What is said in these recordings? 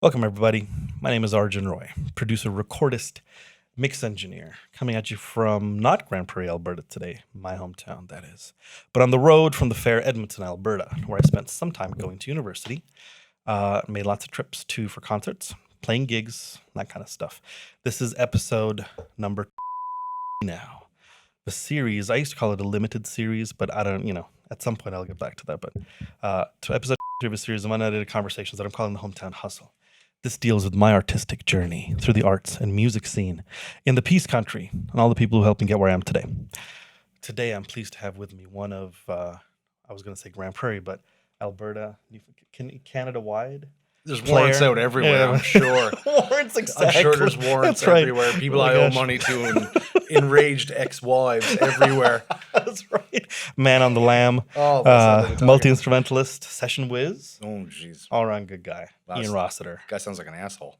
Welcome, everybody. My name is Arjun Roy, producer, recordist, mix engineer, coming at you from not Grand Prairie, Alberta today, my hometown, that is, but on the road from the fair Edmonton, Alberta, where I spent some time going to university, made lots of trips for concerts, playing gigs, that kind of stuff. This is episode number now. The series, I used to call it a limited series, but I don't, at some point I'll get back to that. But to episode of a series of unedited conversations that I'm calling the Hometown Hustle. This deals with my artistic journey through the arts and music scene in the Peace Country and all the people who helped me get where I am today. Today, I'm pleased to have with me one of, I was going to say Grand Prairie, but Alberta, Canada-wide. There's warrants out everywhere, yeah. I'm sure. Warrants, exactly. I'm sure there's warrants everywhere. People I owe money to and enraged ex-wives everywhere. That's right. Man on the Lamb. Oh, multi-instrumentalist, session whiz. Oh, jeez. All-around good guy. Ian Rossiter. Guy sounds like an asshole.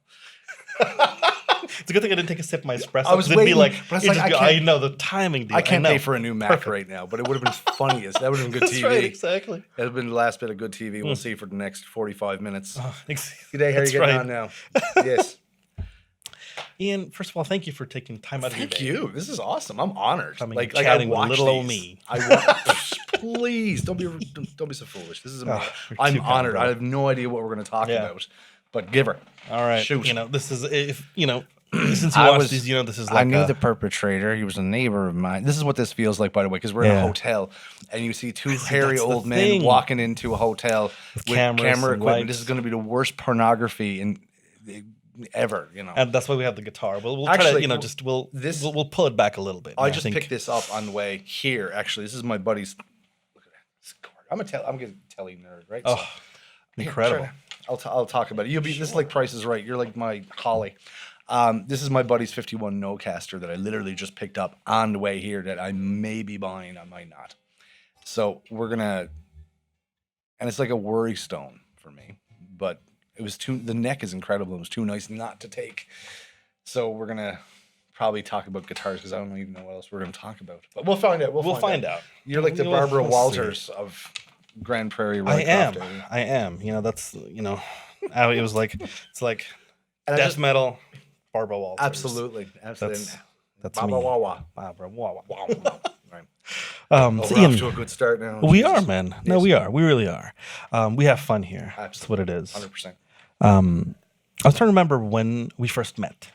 It's a good thing I didn't take a sip of my espresso. I was waiting, I know the timing. I can't pay for a new Mac right now, but it would have been funniest. That would have been good TV. That's right, exactly. That would have been the last bit of good TV. We'll see for the next 45 minutes. Oh, G'day, how are you getting on now? Yes. Ian, first of all, thank you for taking time out of your day. Thank you. This is awesome. I'm honored. Chatting with little old me. Please don't be so foolish. This is amazing. I'm honored. I have no idea what we're going to talk about, but give her. All right. Shoot. This is since you watched these, this is like I knew the perpetrator. He was a neighbor of mine. This is what this feels like, by the way, because we're in a hotel and you see two hairy old men walking into a hotel with camera equipment. Lights. This is going to be the worst pornography ever, And that's why we have the guitar. We'll try to, we'll pull it back a little bit. I just picked this up on the way here. Actually, this is my buddy's. Look at that. I'm a telly nerd, right? Oh, so, incredible. I'll talk about it. This is like Price is Right. You're like my Holly. This is my buddy's 51 Nocaster that I literally just picked up on the way here that I may be buying, I might not. So we're gonna, and it's like a worry stone for me, but the neck is incredible. It was too nice not to take. So we're gonna probably talk about guitars because I don't even know what else we're gonna talk about. But we'll find out. We'll find out. You're like the Barbara Walters of Grand Prairie. I am. That's it was like it's like death metal. Barbara Walters. Absolutely. That's Barbara me. Wawa. Barbara Wawa. Right. So we're off to a good start now. We are, man. Yes. No, we are. We really are. We have fun here. Absolutely. That's what it is. 100%. I was trying to remember when we first met.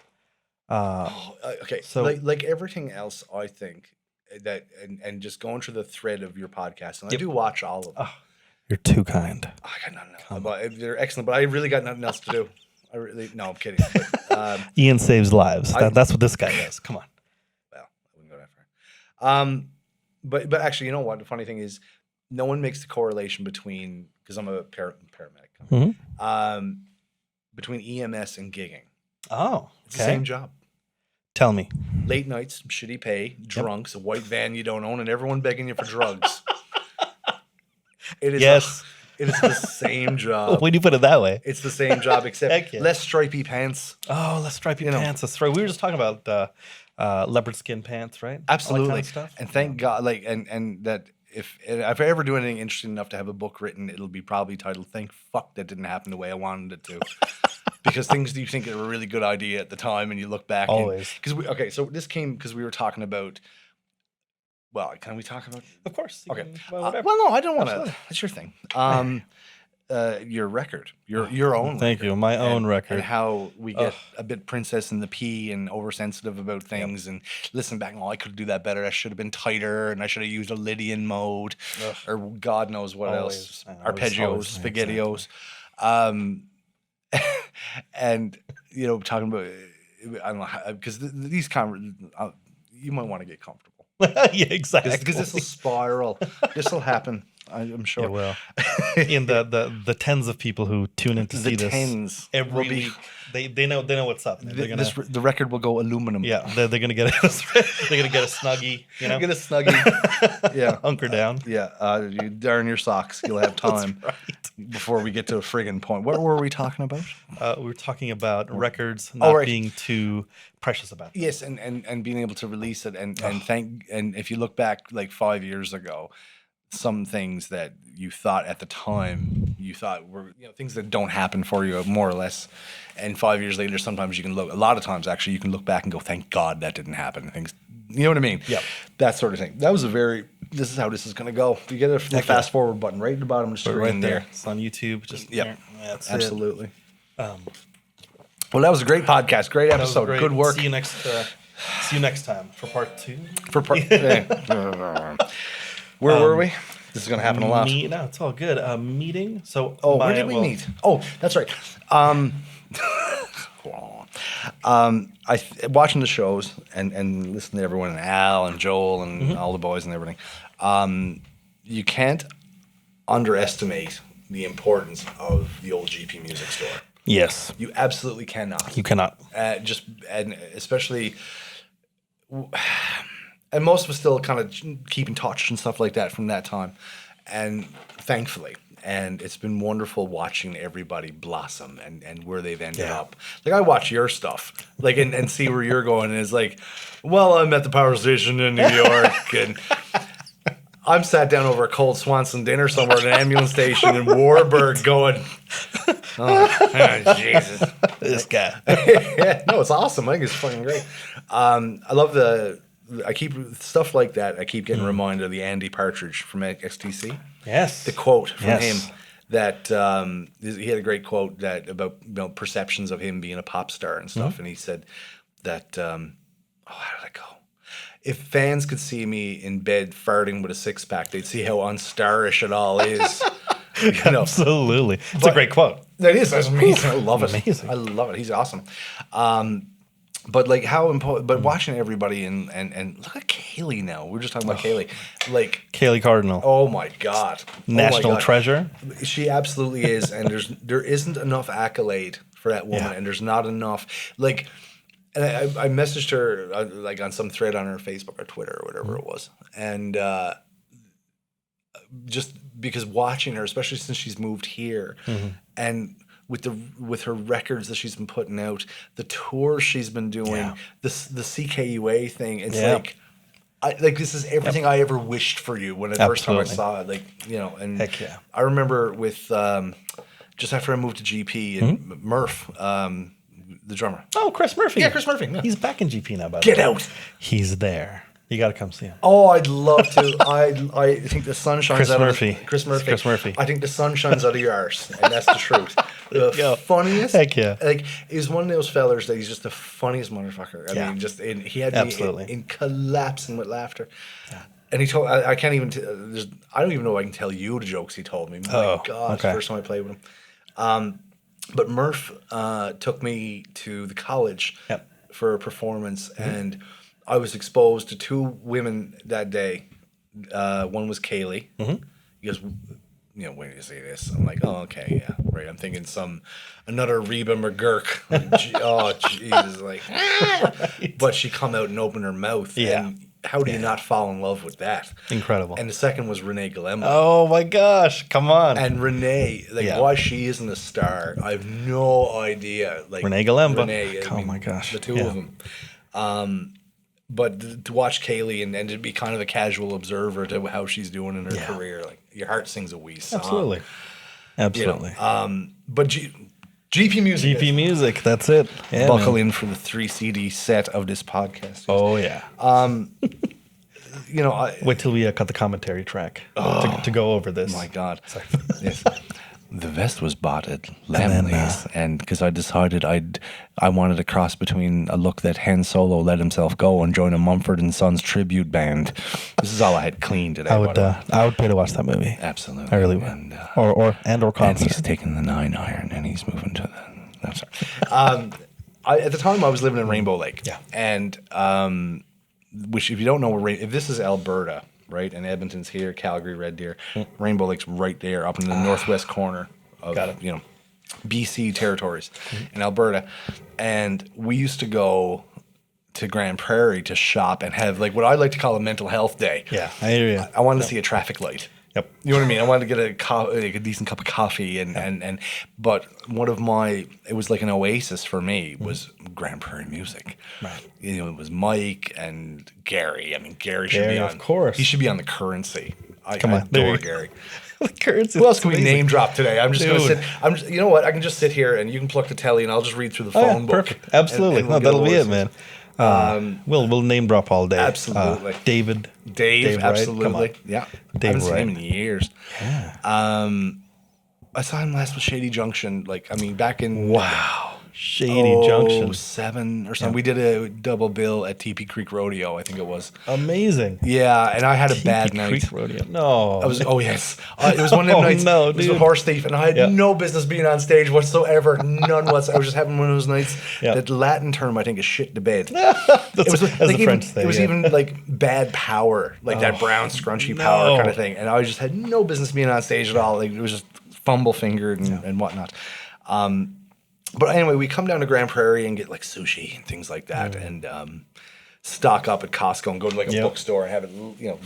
Okay. So like everything else, I think that and just going through the thread of your podcast, and I do watch all of them. Oh, you're too kind. I got nothing else. But they're excellent, but I really got nothing else to do. I'm kidding. But, Ian saves lives. That's what this guy does. Come on. Well, I wouldn't go that far. But actually, you know what? The funny thing is, no one makes the correlation between, because I'm a paramedic, between EMS and gigging. Oh, okay. It's the same job. Tell me. Late nights, shitty pay, drunks, a white van you don't own, and everyone begging you for drugs. It is. Yes. It is the same job. When you put it that way. It's the same job, except less stripy pants. Oh, less stripy pants. That's right. We were just talking about leopard skin pants, right? Absolutely. All that kind of stuff. And thank God, and that if I ever do anything interesting enough to have a book written, it'll be probably titled "Thank Fuck That Didn't Happen the Way I Wanted it to." Because things you think are a really good idea at the time, and you look back. Always. So this came because we were talking about. Well, can we talk about? Of course. Okay. Well, no, I don't want to. That's your thing. Your record, your own. Thank you. My own record. And how we get a bit Princess in the Pea and oversensitive about things, and listen back. I could do that better. I should have been tighter, and I should have used a Lydian mode, or God knows what else. Arpeggios, spaghettios, and talking about. I don't know because these you might want to get comfortable. Yeah, exactly. Because this will spiral. This will happen. I'm sure it will. In the tens of people who tune in to see this every week, they know what's up. The record will go aluminum. Yeah, they're gonna get a snuggie. Get a snuggie. Yeah, hunker down. Yeah, you darn your socks. You'll have time before we get to a friggin' point. What were we talking about? We were talking about records not being too precious about. Yes, and being able to release it and if you look back like 5 years ago. Some things that you thought at the time you thought were, things that don't happen for you more or less. And 5 years later, sometimes you can look, a lot of times actually, you can look back and go, thank God that didn't happen. Things, you know what I mean? Yep. That sort of thing. That was this is how this is going to go. You get a fast forward button right at the bottom of the screen right there. It's on YouTube. Just Yep. there. That's Absolutely. it. Well, that was a great podcast. Great episode. Great. Good work. See you next time for part 2. Where were we? This is going to happen a lot. No, it's all good. Meeting. So, where did we meet? Oh, that's right. Watching the shows and listening to everyone, and Al and Joel and all the boys and everything. You can't underestimate the importance of the old GP music store. Yes. You absolutely cannot. You cannot. And especially, and most of us still kind of keep in touch and stuff like that from that time. And thankfully, and it's been wonderful watching everybody blossom and where they've ended up. Like, I watch your stuff, like, and see where you're going. And it's like, well, I'm at the power station in New York, and I'm sat down over a cold Swanson dinner somewhere at an ambulance station in Warburg going, oh, Jesus. This guy. Yeah, no, it's awesome. I think it's fucking great. I love I keep stuff like that. I keep getting reminded of the Andy Partridge from XTC. Yes. The quote from him that he had a great quote that about perceptions of him being a pop star and stuff. And he said that, how did I go? If fans could see me in bed farting with a six-pack, they'd see how unstarish it all is. Absolutely. It's a great quote. It is. That's amazing. I love it. Amazing. I love it. He's awesome. But like how important, but watching everybody and look at Kaylee now. We were just talking about Kaylee. Like Kaylee Cardinal. Oh my God. National treasure. She absolutely is. And there isn't enough accolade for that woman. And there's not enough. Like, and I messaged her like on some thread on her Facebook or Twitter or whatever it was. And just because watching her, especially since she's moved here and with her records that she's been putting out, the tours she's been doing, the CKUA thing, it's like this is everything I ever wished for you when the first time I saw it. Like, and Heck yeah. I remember with just after I moved to GP and Murph, the drummer. Oh, Chris Murphy. Yeah, Chris Murphy. Yeah. He's back in GP now, by the way. Get out. He's there. You got to come see him. Oh, I'd love to. I think the sun shines Chris out Murphy. of Chris Murphy. Chris Murphy. I think the sun shines out of your arse, and that's the truth. The funniest. Heck yeah. Like, he's one of those fellers that he's just the funniest motherfucker. I mean, he had me in collapsing with laughter. Yeah. And he told, I can't even, I don't even know if I can tell you the jokes he told me. My God, the first time I played with him. But Murph took me to the college for a performance, and I was exposed to two women that day. One was Kaylee. He goes, when you say this, I'm like, oh, okay, yeah, right. I'm thinking another Reba McGurk. Oh, Jesus, like, but she come out and open her mouth. Yeah. And how do you not fall in love with that? Incredible. And the second was Renee Galemba. Oh my gosh, come on. And Renee, why she isn't a star, I have no idea. Like Renee Galemba. Renee, my gosh. The two of them. But to watch Kaylee and to be kind of a casual observer to how she's doing in her career, like, your heart sings a wee song. Absolutely. But GP Music. GP Music, that's it. Yeah, Buckle in for the 3 CD set of this podcast. Oh, yeah. Wait till we cut the commentary track to go over this. My God. Yes. The vest was bought at Lamley's, and because I decided I wanted a cross between a look that Han Solo let himself go and join a Mumford & Sons tribute band. This is all I had clean today. I would pay to watch that movie. Absolutely. I really would. And, or concert. And he's taking the 9-iron and he's moving to the... That's right. At the time, I was living in Rainbow Lake. Yeah. And, which, if you don't know, if this is Alberta... right, and Edmonton's here, Calgary, Red Deer, Rainbow Lake's right there, up in the northwest corner of BC territories in Alberta, and we used to go to Grand Prairie to shop and have like what I like to call a mental health day. Yeah, I hear you. I wanted to see a traffic light. Yep. You know what I mean? I wanted to get a decent cup of coffee but one of it was like an oasis for me was Grand Prairie music. Right. It was Mike and Gary. I mean, Gary should be on. Of course. He should be on the Currency. I Come on, there adore you go. Gary. The currency. Who else can we name drop today? I'm just going to Dude. sit. You know what? I can just sit here and you can pluck the telly and I'll just read through the phone book. Perfect. Absolutely. and No, we'll get that'll be it, awards. man. We'll name drop all day. Absolutely. Dave, Dave, Wright, absolutely. come on. Yeah. Dave I haven't seen Wright. him in years. Yeah. I saw him last with Shady Junction. Back in Wow. Shady Junction. 07 or something. We did a double bill at TP Creek Rodeo, I think it was. Amazing. Yeah, and I had a bad TP night. Creek Rodeo. No. Yes. It was one of them nights. no, it was dude. a horse thief, and I had no business being on stage whatsoever. None whatsoever. I was just having one of those nights. Yeah. That Latin term, I think, is shit to bed. That's a French thing. It was yeah. even like bad power, like that brown scrunchy power kind of thing. And I just had no business being on stage at all. Like, it was just fumble fingered and whatnot. But anyway, we come down to Grand Prairie and get like sushi and things like that, and stock up at Costco and go to like a bookstore and have it,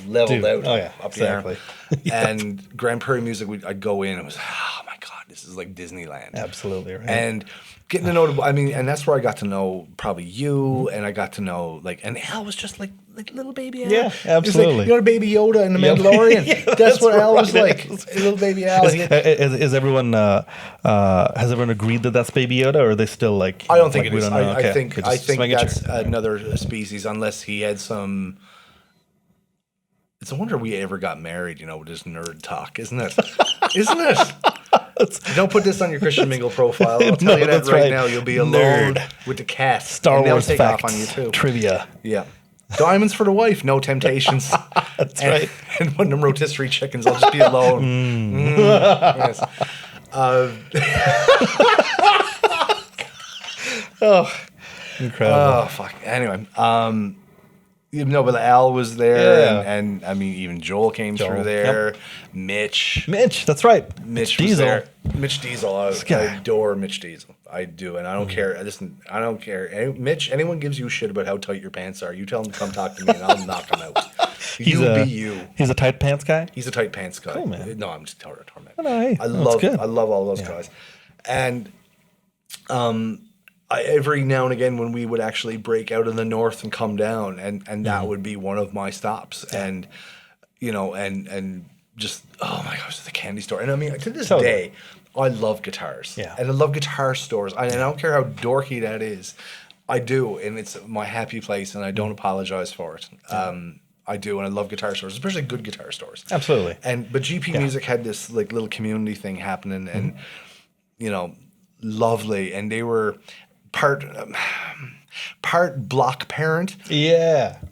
leveled out up exactly. there. And Grand Prairie Music, I'd go in and it was, oh my God, this is like Disneyland. Absolutely right. And getting to know, and that's where I got to know probably you, and I got to know and Al was just like little baby Al. Yeah, He was absolutely. like, Baby Yoda in the Mandalorian. Yeah, that's what Al was right. like, little baby Al. Is everyone has everyone agreed that that's Baby Yoda, or are they still like? I don't think it we is. don't know? I Okay. think Okay, just making that's sure. another species, unless he had some. It's a wonder we ever got married, with this nerd talk, isn't it? Isn't it? Don't put this on your Christian Mingle profile. I'll tell you that that's right now. You'll be alone Nerd. with the cat. Star and they'll Wars take facts, off on you too. trivia. Yeah. Diamonds for the wife, no temptations. That's right. And one of them rotisserie chickens, I'll just be alone. Yes. Incredible. Oh, fuck. Anyway, but Al was there, Yeah. and I mean, even Joel came through there. Mitch That's right. was Diesel. there. Mitch Diesel. I guy. adore Mitch Diesel. I do, and I don't care. Listen, I don't care. Mitch, anyone gives you shit about how tight your pants are, you tell them to come talk to me, and I'll knock them out. He's you. He's a tight pants guy. He's a tight pants guy. Cool, man. No, I'm just tormenting. No, hey, I that's good. love all those guys, and every now and again when we would actually break out in the north and come down, and that would be one of my stops, and and just, oh my gosh, the candy store. And I mean, to this day, I love guitars, and I love guitar stores, and I don't care how dorky that is, I do, and it's my happy place, and I don't apologize for it. I do, and I love guitar stores, especially good guitar stores. Absolutely. But GP Music had this like little community thing happening, and lovely, and they were part block parent,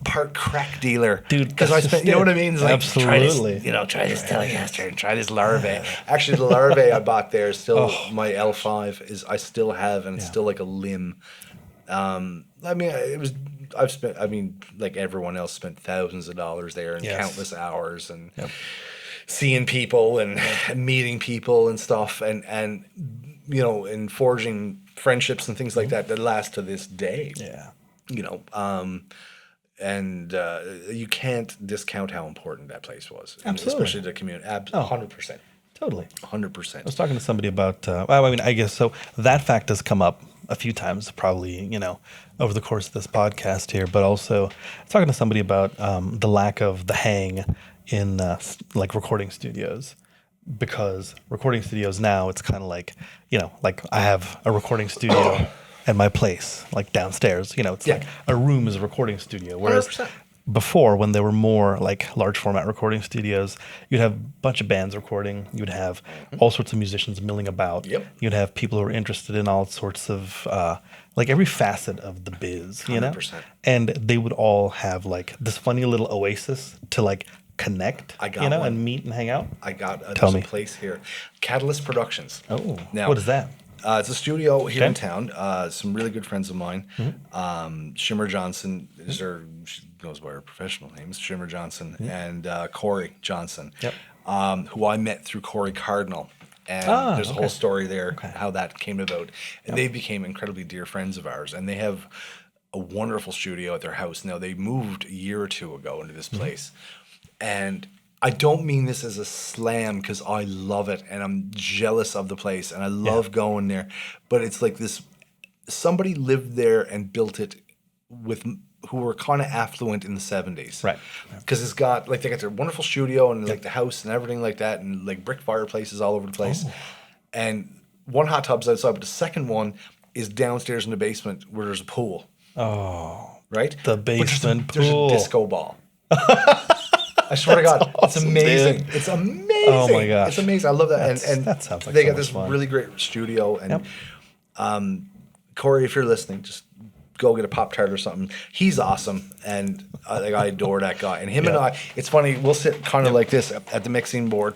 part crack dealer, Dude, because I spent, you know what I mean? It's like, absolutely. try this Telecaster and try this Larvae. Actually, the Larvae I bought there is still my L5 is I still have, and it's still like a limb. I mean, like everyone else, spent thousands of dollars there and countless hours and seeing people and meeting people and stuff, and and forging friendships and things like that last to this day. And you can't discount how important that place was. Absolutely. Especially the community. 100%. Totally. 100%. I was talking to somebody about, I guess so. That fact has come up a few times, probably, over the course of this podcast here. But also, I was talking to somebody about the lack of the hang in like recording studios, because recording studios now, it's kind of like, like I have a recording studio at my place, like downstairs. It's like a room is a recording studio, whereas 100%. Before, when there were more like large format recording studios, you'd have a bunch of bands recording. You'd have all sorts of musicians milling about. Yep. You'd have people who are interested in all sorts of like every facet of the biz, 100%. And they would all have like this funny little oasis to like connect, I got one. and meet and hang out. I got Tell there's me. a place here, Catalyst Productions. Oh, Now, what is that? It's a studio here Okay. in town. Some really good friends of mine. Shimmer Johnson she goes by her professional names, Shimmer Johnson, and Corey Johnson, who I met through Corey Cardinal. And there's a whole story there, how that came about. And they became incredibly dear friends of ours. And they have a wonderful studio at their house. Now, they moved a year or two ago into this place. And I don't mean this as a slam, because I love it and I'm jealous of the place and I love going there. But it's like this, somebody lived there and built it with who were kind of affluent in the 70s. Right. Because it's got, like, they got their wonderful studio and, like, the house and everything like that, and, like, brick fireplaces all over the place. Oh. And one hot tub's outside, but the second one is downstairs in the basement where there's a pool. Oh. Right? The basement pool. There's a disco ball. I swear to God, awesome, it's amazing. dude. It's amazing. Oh my gosh. It's amazing. I love that. And that sounds like they so got much this fun. really great studio. And Corey, if you're listening, just go get a Pop-Tart or something. He's awesome. And I adore that guy. And him and I, it's funny, we'll sit kind of like this at the mixing board.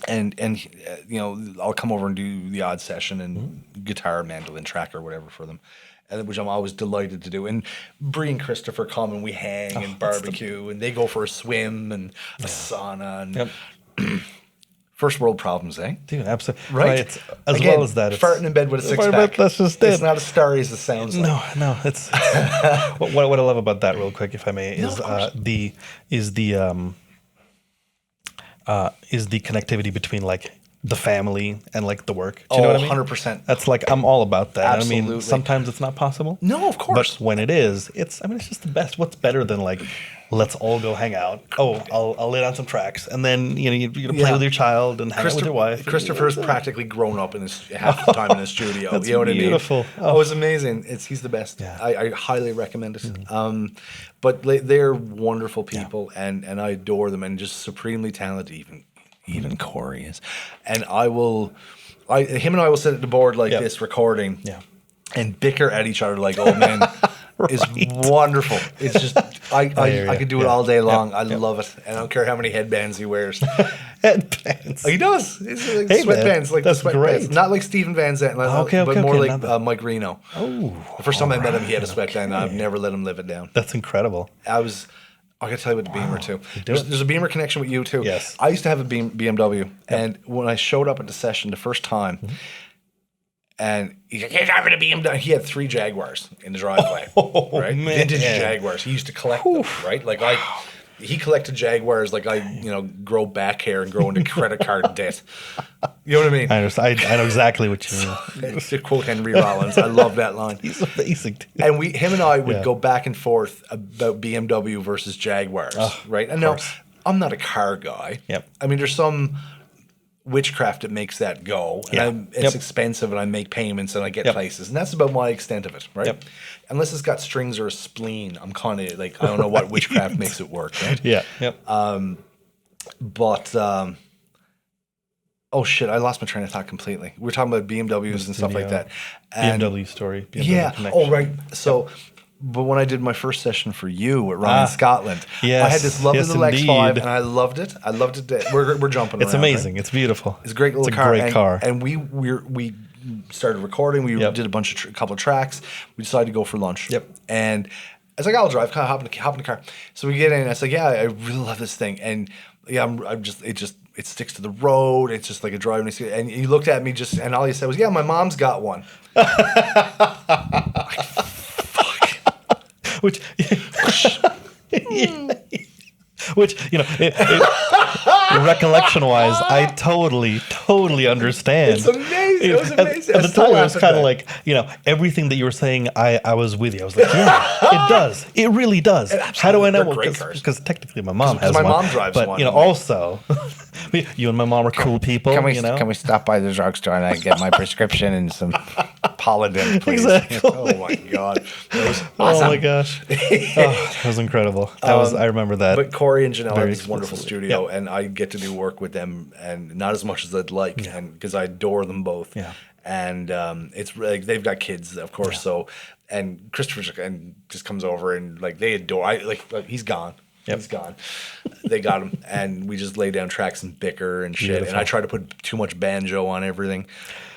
And you know, I'll come over and do the odd session and guitar, mandolin track or whatever for them. And which I'm always delighted to do. And Bree and Christopher come and we hang and barbecue and they go for a swim and a sauna and first world problems, eh? Dude, absolutely. Right. As Again, well as that, it's farting in bed with a six pack. That's just it. It's not as starry as it sounds like. No. It's what I love about that, real quick, if I may, is the connectivity between like the family and like the work. Do you know what I mean? 100%. That's like, I'm all about that. Absolutely. I mean, sometimes it's not possible. No, of course. But when it is, it's just the best. What's better than like, let's all go hang out. Oh, I'll lay down some tracks, and then you're gonna play with your child and hang out with your wife. Christopher's practically grown up in his half the time in his studio. That's you know what beautiful. I mean? Oh, it's amazing. He's the best. Yeah. I highly recommend it. But they're wonderful people, and I adore them, and just supremely talented. Even Corey is, and him and I will sit at the board like this recording, and bicker at each other like old men. Is wonderful. It's just I could do it all day long. I love it, and I don't care how many headbands he wears. Headbands. He does. It's like Hey, sweatbands, man, like that's the sweatbands. great. Not like Steven Van Zandt, but more like Mike Reno. Oh, The first time I met him, he had a sweatband. I've never let him live it down. That's incredible. I got to tell you about the Beamer too. There's a Beamer connection with you too. Yes. I used to have a BMW, and when I showed up at the session the first time, and he's like, "You're driving a BMW." He had 3 Jaguars in the driveway, right? Man. Vintage Jaguars. He used to collect them, right? Like he collected Jaguars like I grow back hair and grow into credit card debt. You know what I mean? I understand. I know exactly what you mean. To quote Henry Rollins, I love that line. He's amazing, dude. And him and I would go back and forth about BMW versus Jaguars, right? And now, I'm not a car guy. Yep. I mean, there's some witchcraft that makes that go. And it's expensive, and I make payments, and I get places. And that's about my extent of it, right? Yep. Unless it's got strings or a spleen, I'm kind of like, I don't know what witchcraft makes it work, right? Yeah. Yep. But oh shit, I lost my train of thought completely. We were talking about BMWs and stuff like that. And BMW story. BMW connection. Oh, right. So, but when I did my first session for you at Ryan Scotland, yes, I had this lovely little indeed. X5, and I loved it. I loved it. We're jumping It's around, amazing. right? It's beautiful. It's a great little It's car. a great car. And we started recording. We did a couple of tracks. We decided to go for lunch. Yep. And I was like, I'll drive. Kind of hop in the car. So we get in. And I was like, yeah, I really love this thing. And it sticks to the road. It's just like a driving experience. And you looked at me and all you said was, yeah, my mom's got one. Which, recollection-wise, I totally understand. It's amazing. It was amazing. At the time, I was kind of like, everything that you were saying, I was with you. I was like, yeah, it does. It really does. How do I know? Because technically my mom has one. My mom drives but, one. Also, you and my mom are cool people. Can we stop by the drugstore and I get my prescription and some Polident, please? Exactly. Oh my God. That was awesome. Oh my gosh. That was incredible. I remember that. But Corey and Janelle have very this wonderful explicitly. studio, and I get to do work with them, and not as much as I'd like, and because I adore them both. Yeah. And it's like they've got kids, of course. So, and Christopher just comes over and like they adore. He's gone. Yep. He's gone. They got him, and we just lay down tracks and bicker and shit. Beautiful. And I try to put too much banjo on everything.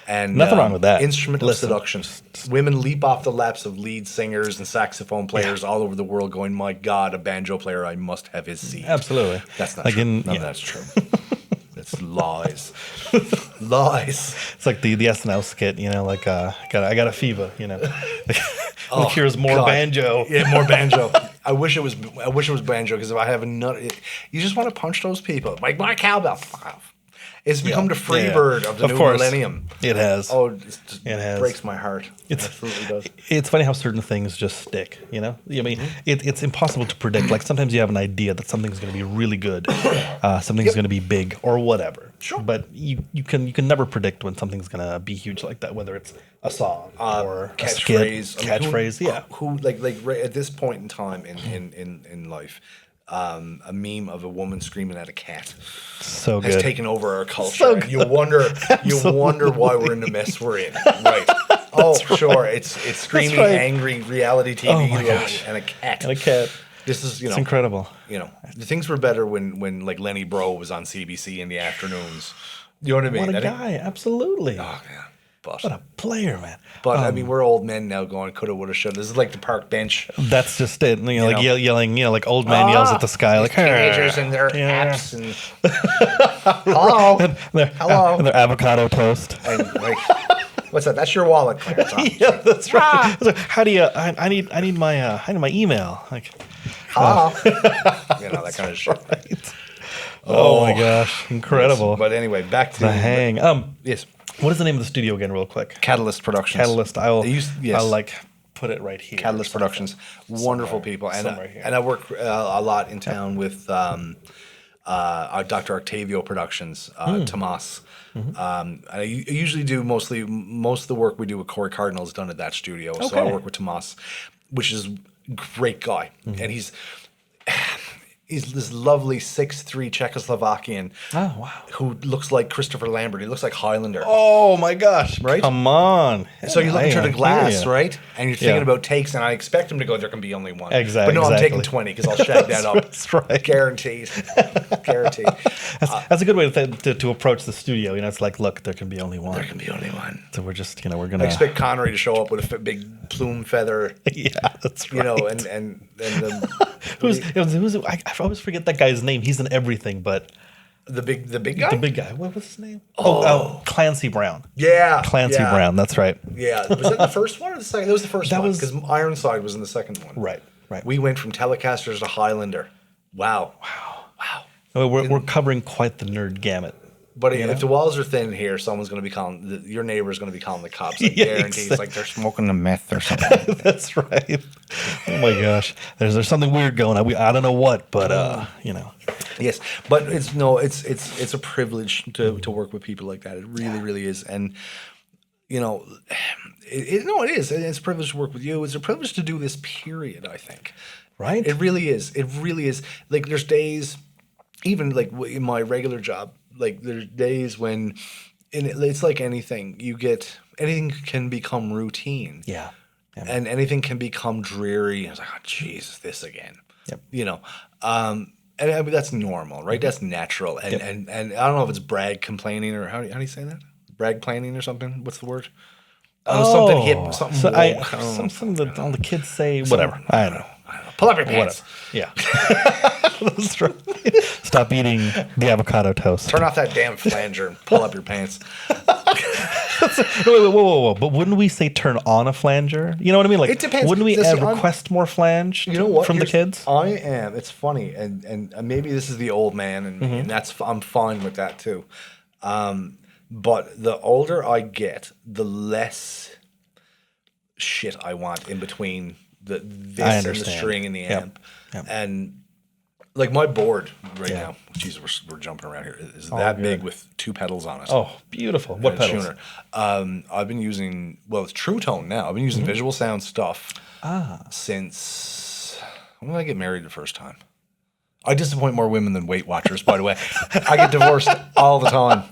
And Nothing wrong with that. Instrumental seduction. Women leap off the laps of lead singers and saxophone players all over the world going, my God, a banjo player, I must have his seat. Absolutely. That's not true. None of that's true. That's lies. Lies. It's like the SNL skit, like I got a fever, Like here's more God. banjo. Yeah, more banjo. I wish it was banjo, because if I have a nut, you just want to punch those people. Like my cowbell. It's become the free bird of the new course. millennium. It has. Oh, it just has. breaks my heart. It absolutely does. It's funny how certain things just stick, you know? I mean, it's impossible to predict. Like sometimes you have an idea that something's going to be really good, something's going to be big or whatever. Sure. But you can never predict when something's going to be huge like that, whether it's a song or a catchphrase. skit, catchphrase, yeah. Who like right at this point in time in life, a meme of a woman screaming at a cat So has good. taken over our culture. So And you wonder why we're in the mess we're in. Right. Sure. It's screaming, right. angry reality TV Oh my gosh. and a cat. And a cat. This is It's incredible. The things were better when like Lenny Bro was on CBC in the afternoons. You know what I mean? What a guy. Absolutely. Oh man. But What a player, man. I mean, we're old men now going coulda, woulda, shoulda. This is like the park bench. That's just it. You know, like know? yelling, like old man yells at the sky, like Teenagers and their Yeah. apps and hello, hello, and their avocado toast. and like, what's that? That's your wallet, Clarence. Huh? Yeah, that's right. It's like, how do you? I need my email. Like, Hello, that kind of shit. right. Oh my gosh, incredible. But anyway, back to The hang. Yes, What is the name of the studio again, real quick? Catalyst Productions. Catalyst. I'll Yes. like put it right here. Catalyst Productions, wonderful people, and somewhere here. I work a lot in town with Dr. Octavio Productions, Tomas. I usually do most of the work we do with Corey Cardinal is done at that studio. So I Okay. work with Tomas, which is a great guy, and he's this lovely 6'3" Czechoslovakian. Oh wow. Who looks like Christopher Lambert. He looks like Highlander. Oh my gosh. Right? Come on. So you're looking through the glass, right? right? And you're thinking Yeah. about takes, and I expect him to go, there can be only one. Exactly. But no, I'm taking Exactly. 20 because I'll shag that up. That's right. Guaranteed. Guaranteed. That's a good way to approach the studio. You know, it's like, look, there can be only one. There can be only one. So we're just, we're I gonna expect Connery to show up with a big plume feather, Yeah, that's right. and I always forget that guy's name. He's in everything, but the big guy? the big guy. What was his name? Oh, Clancy Brown. Yeah. Clancy yeah, Brown. That's right. Yeah. Was that the first one or the second? That was the first That one was- because Ironside was in the second one. Right. Right. We went from Telecasters to Highlander. Wow. We're covering quite the nerd gamut. But if the walls are thin here, someone's going to be calling your neighbor's going to be calling the cops. I Yeah, guarantee it's like they're smoking a meth or something. That's right. Oh my gosh. There's something weird going on. I don't know what, but Yes, but it's a privilege to work with people like that. It really is, and it is. It's a privilege to work with you. It's a privilege to do this. Period. I think. Right. It really is. It really is. Like there's days, even like in my regular job, like there's days when, it's like anything. Anything can become routine. Yeah. And anything can become dreary. I was like, oh, Jesus, this again. Yep. And I mean, that's normal, right? That's natural. And I don't know if it's brag complaining or how do you say that? Brag planning or something? What's the word? Something hip, something. Something that all the kids say. Whatever. I don't know. Pull up your pants. Whatever. Yeah. That's right. Stop eating the avocado toast. Turn off that damn flanger and pull up your pants. Whoa. But wouldn't we say turn on a flanger? You know what I mean? Like, It depends. Wouldn't we Listen, request more flange You know what? from the kids? I am. It's funny, and maybe this is the old man, and and I'm fine with that too. But the older I get, the less shit I want in between this and the string and the amp, and like my board now. Jeez, we're jumping around here. Is that good. big with 2 pedals on it? Oh, beautiful. What and a pedals? tuner. I've been using it's True Tone now. I've been using Visual Sound stuff since when did I get married the first time? I disappoint more women than Weight Watchers, by the way. I get divorced all the time.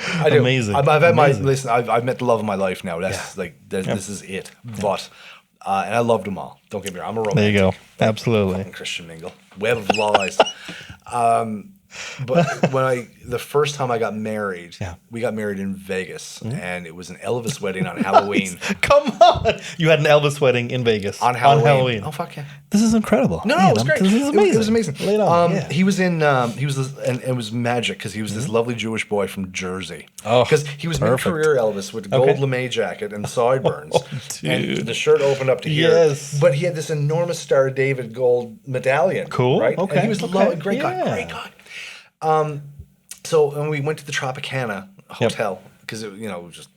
I do. Amazing. I've had Amazing. I've met the love of my life now. That's this is it. But and I loved them all. Don't get me wrong. I'm a romantic. There you go. Absolutely. Fucking Christian Mingle. Web of lies. But the first time I got married, we got married in Vegas, and it was an Elvis wedding on Halloween. Come on. You had an Elvis wedding in Vegas. On Halloween. Oh, fuck yeah. This is incredible. No, it was great. This is amazing. It was amazing. Lay it on. He was in, and it was magic because he was this lovely Jewish boy from Jersey. Oh, because he was mid-career Elvis with the gold lame jacket and sideburns. Dude. And the shirt opened up to here. Yes. But he had this enormous Star of David gold medallion. Cool. Right? Okay. And he was Okay. great guy. Yeah. Great guy. So and we went to the Tropicana Hotel because it was just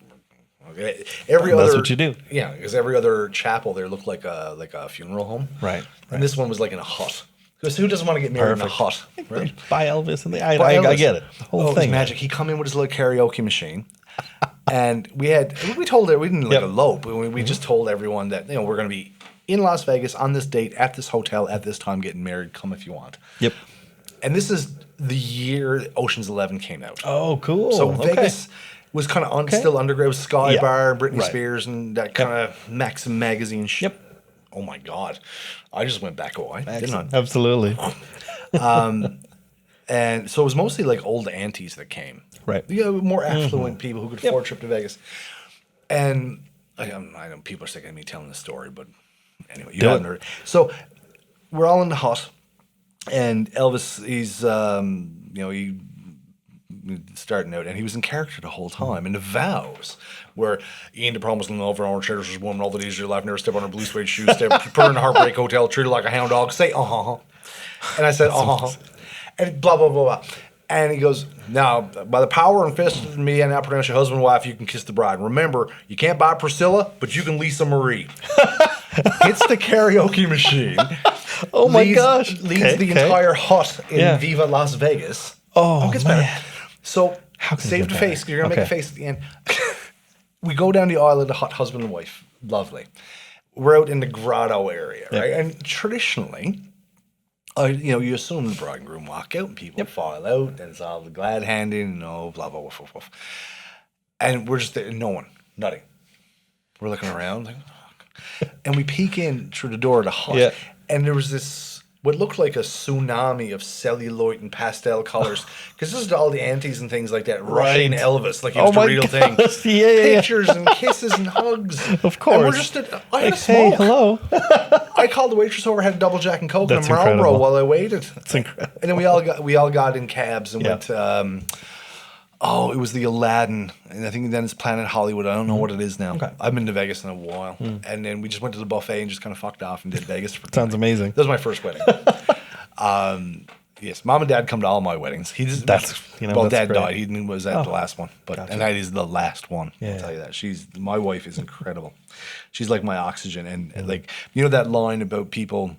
That's what you do. Yeah, because every other chapel there looked like a funeral home. Right. And this one was like in a hut. Because who doesn't want to get married in a hut? Right? By Elvis. And I get it. The whole It was thing. magic. He come in with his little karaoke machine. And we told her, we didn't elope. We just told everyone that, we're going to be in Las Vegas on this date at this hotel at this time getting married. Come if you want. Yep. And this is the year Ocean's 11 came out. Oh, cool. So Vegas was kind of still underground. It was Sky Bar, Britney Spears, and that kind of Maxim magazine shit. Yep. Oh my God. I just went back away, didn't I? Absolutely. And so it was mostly like old aunties that came. Right. More affluent people who could afford a trip to Vegas. And I know people are sick of me telling the story, but anyway, you haven't heard it. So we're all in the hut, and Elvis, he's, he starting out, and he was in character the whole time. And the vows where Ian the Promised Land over our cherish was woman all the days of your life, never step on her blue suede shoes, step put her in a heartbreak hotel, treat her like a hound dog, say And I said and blah blah blah blah. And he goes, now by the power invested in me and I pronounce your husband and wife, you can kiss the bride. Remember, you can't buy Priscilla, but you can Lisa Marie. Hits the karaoke machine. Oh my gosh. Leads the entire hut in Viva Las Vegas. Oh, gets man. better. So save the face, because you're going to make a face at the end. We go down the aisle of the hut, husband and wife. Lovely. We're out in the grotto area, right? And traditionally, you assume the bride and groom walk out and people file out, and it's all the glad handing, blah, blah, blah, blah, blah. And we're just there, no one, nothing. We're looking around, like, and we peek in through the door of the hut, and there was this, what looked like a tsunami of celluloid and pastel colors, because this is all the aunties and things like that rushing Elvis like he was the real thing. Pictures and kisses and hugs. Of course. And we're just I had a smoke. Hey, hello. I called the waitress over, had a double Jack and Coke and a Marlboro incredible. while I waited. That's incredible. And then we all got in cabs and went. It was the Aladdin, and I think then it's Planet Hollywood. I don't know what it is now. Okay. I've been to Vegas in a while, and then we just went to the buffet and just kind of fucked off and did Vegas for. Sounds amazing. That was my first wedding. Yes, mom and dad come to all my weddings. Dad that's died. great. He was at the last one, and that is the last one. Yeah. I'll tell you that. My wife is incredible. She's like my oxygen, and like that line about people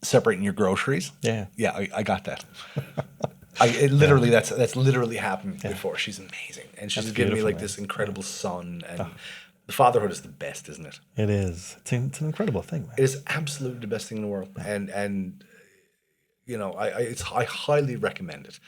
separating your groceries. Yeah, I got that. That's literally happened before. She's amazing, and she's given me like this incredible son. And the fatherhood is the best, isn't it? It is. It's an incredible thing, man. It is absolutely the best thing in the world, and I highly recommend it.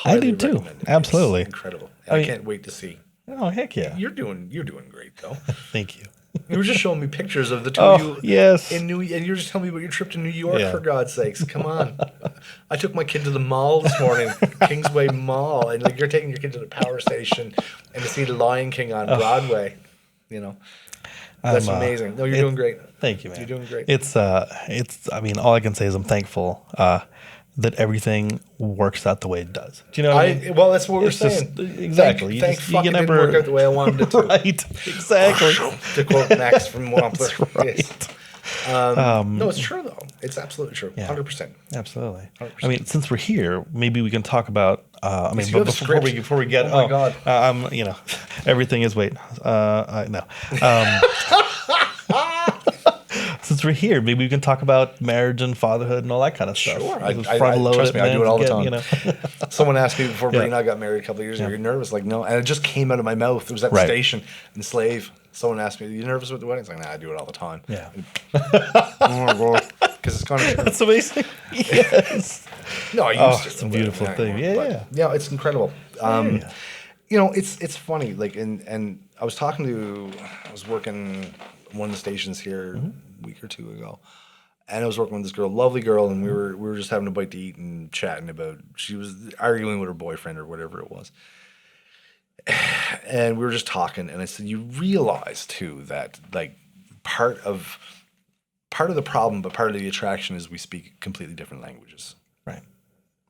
I do too. Recommend it. Absolutely, it's incredible. I can't wait to see. Oh heck yeah! You're doing great though. Thank you. You were just showing me pictures of the two of you. Yes. And you're just telling me about your trip to New York, for God's sakes. Come on. I took my kid to the mall this morning, Kingsway Mall, and like you're taking your kid to the power station and to see the Lion King on Broadway. That's amazing. No, you're doing great. Thank you, man. You're doing great. It's I mean, all I can say is I'm thankful that everything works out the way it does. Do you know what I mean? Well, that's what we're saying. Exactly. Thank fuck it didn't work out the way I wanted it to. Right. Exactly. To quote Max from Wampler. That's right. Yes. No, it's true though. It's absolutely true. 100%. Absolutely. 100%. I mean, since we're here, maybe we can talk about. I mean, you have a before we get. Oh my God. Everything is wait. No. Since we're here, maybe we can talk about marriage and fatherhood and all that kind of stuff. Sure. Trust me, I do it all the time. You know. Someone asked me before Bree and I got married a couple of years ago, "You're nervous?" Like, no. And it just came out of my mouth. It was at the station in Slave. Someone asked me, "Are you nervous with the wedding?" It's like, nah, I do it all the time. Yeah. Because it's kind of true. That's amazing. Yes. No, I used to. It's a beautiful thing. Yeah. Yeah, it's incredible. It's funny. Like, and I was working one of the stations here a week or two ago, and I was working with this girl, lovely girl, and we were just having a bite to eat and chatting about. She was arguing with her boyfriend or whatever it was, and we were just talking. And I said, "You realize too that like part of the problem, but part of the attraction is we speak completely different languages." Right.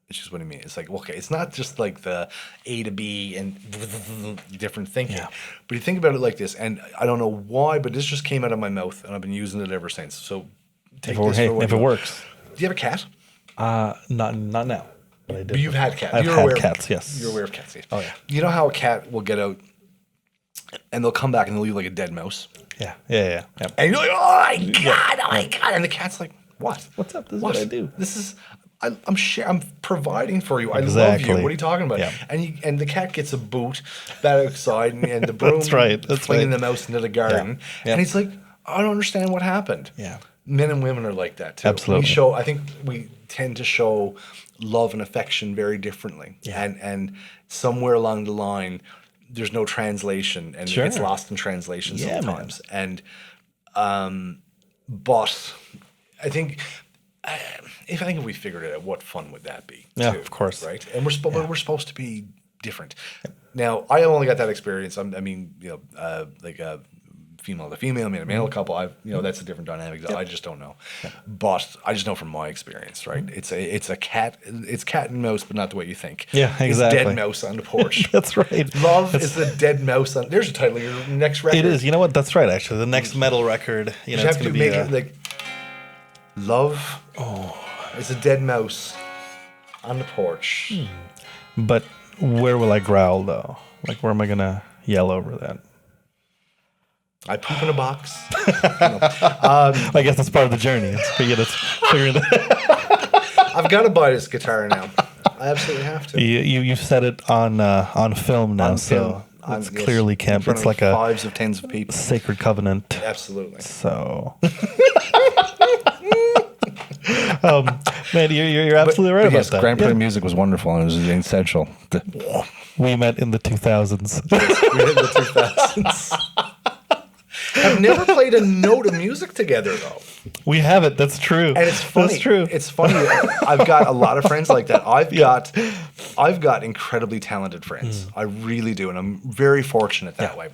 It's just what I mean. It's like, okay, it's not just like the A to B and different thinking. Yeah. But you think about it like this, and I don't know why, but this just came out of my mouth, and I've been using it ever since. So take this for what if it works. Do you have a cat? Not now. But I did. But you've had cats. I've You're had aware cats, yes. You're aware of cats. Yes. Oh, yeah. You know how a cat will get out and they'll come back and they'll leave like a dead mouse? Yeah. Yeah. And you're like, oh my God. And the cat's like, what? What's up? This is what I do. This is, I'm providing for you. I love Exactly. you. What are you talking about? Yeah. And the cat gets a boot back outside and the broom That's right. That's flinging right. the mouse into the garden. Yeah. And he's like, I don't understand what happened. Yeah. Men and women are like that too. Absolutely. I think we tend to show love and affection very differently. Yeah. And somewhere along the line, there's no translation and Sure. it gets lost in translation Yeah, sometimes. And but I think if we figured it out, what fun would that be? Yeah, too, of course. right? And we're supposed to be different. Now, I only got that experience. Like a female to female, male to male couple. That's a different dynamic. I just don't know. But I just know from my experience, right? It's a cat. It's cat and mouse, but not the way you think. Yeah, exactly. It's dead mouse on the porch. That's right. Love is the dead mouse on. There's a title of your next record. It is. You know what? That's right. Actually, the next metal record. You It's have going to to be make it like love. Oh, it's a dead mouse on the porch. But where will I growl though? Like, where am I gonna yell over that? I poop in a box. I guess that's part of the journey. It's figuring that. I've got to buy this guitar now. I absolutely have to. You said it on film now, On so film. it's clearly camp. It's like a fives of tens of people. sacred covenant. Absolutely. So, man, you're absolutely right But about yes, that. Grand Prix Yeah. music was wonderful and it was essential. We met in the 2000s. We're in the 2000s. I've never played a note of music together though. We have it. That's true. And it's funny. That's true. It's funny. I've got a lot of friends like that. I've got incredibly talented friends. I really do, and I'm very fortunate that way.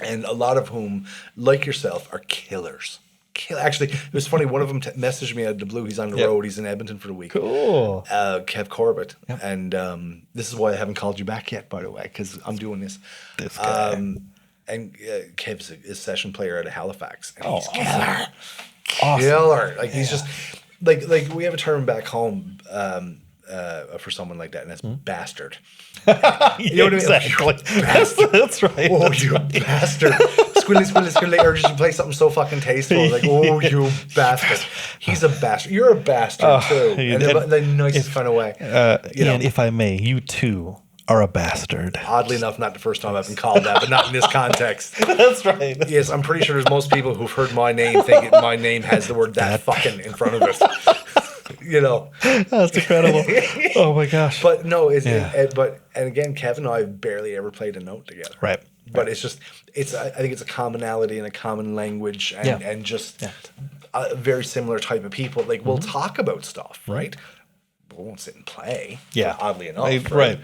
And a lot of whom, like yourself, are killers. Actually, it was funny. One of them messaged me out of the blue. He's on the road. He's in Edmonton for the week. Cool. Kev Corbett. And this is why I haven't called you back yet, by the way, because I'm doing this. This guy. And Kev's a session player out of Halifax. And he's killer. Killer. Like he's just like we have a term back home for someone like that, and that's bastard. You know what I mean? Exactly. That's right. Oh, you bastard. Squilly, or just you play something so fucking tasteful. Like, oh, you bastard. He's a bastard. You're a bastard, too. And in the nicest kind of way. And if I may, you too are a bastard. Oddly enough, not the first time I've been called that, but not in this context. That's right. Yes, I'm pretty sure there's most people who've heard my name thinking my name has the word that fucking in front of it. You know. That's incredible. Oh my gosh. But no, and again, Kevin and I have barely ever played a note together. Right. But it's just, I think it's a commonality and a common language and just a very similar type of people. Like, we'll talk about stuff, right? We won't sit and play. Yeah. Oddly enough. Right.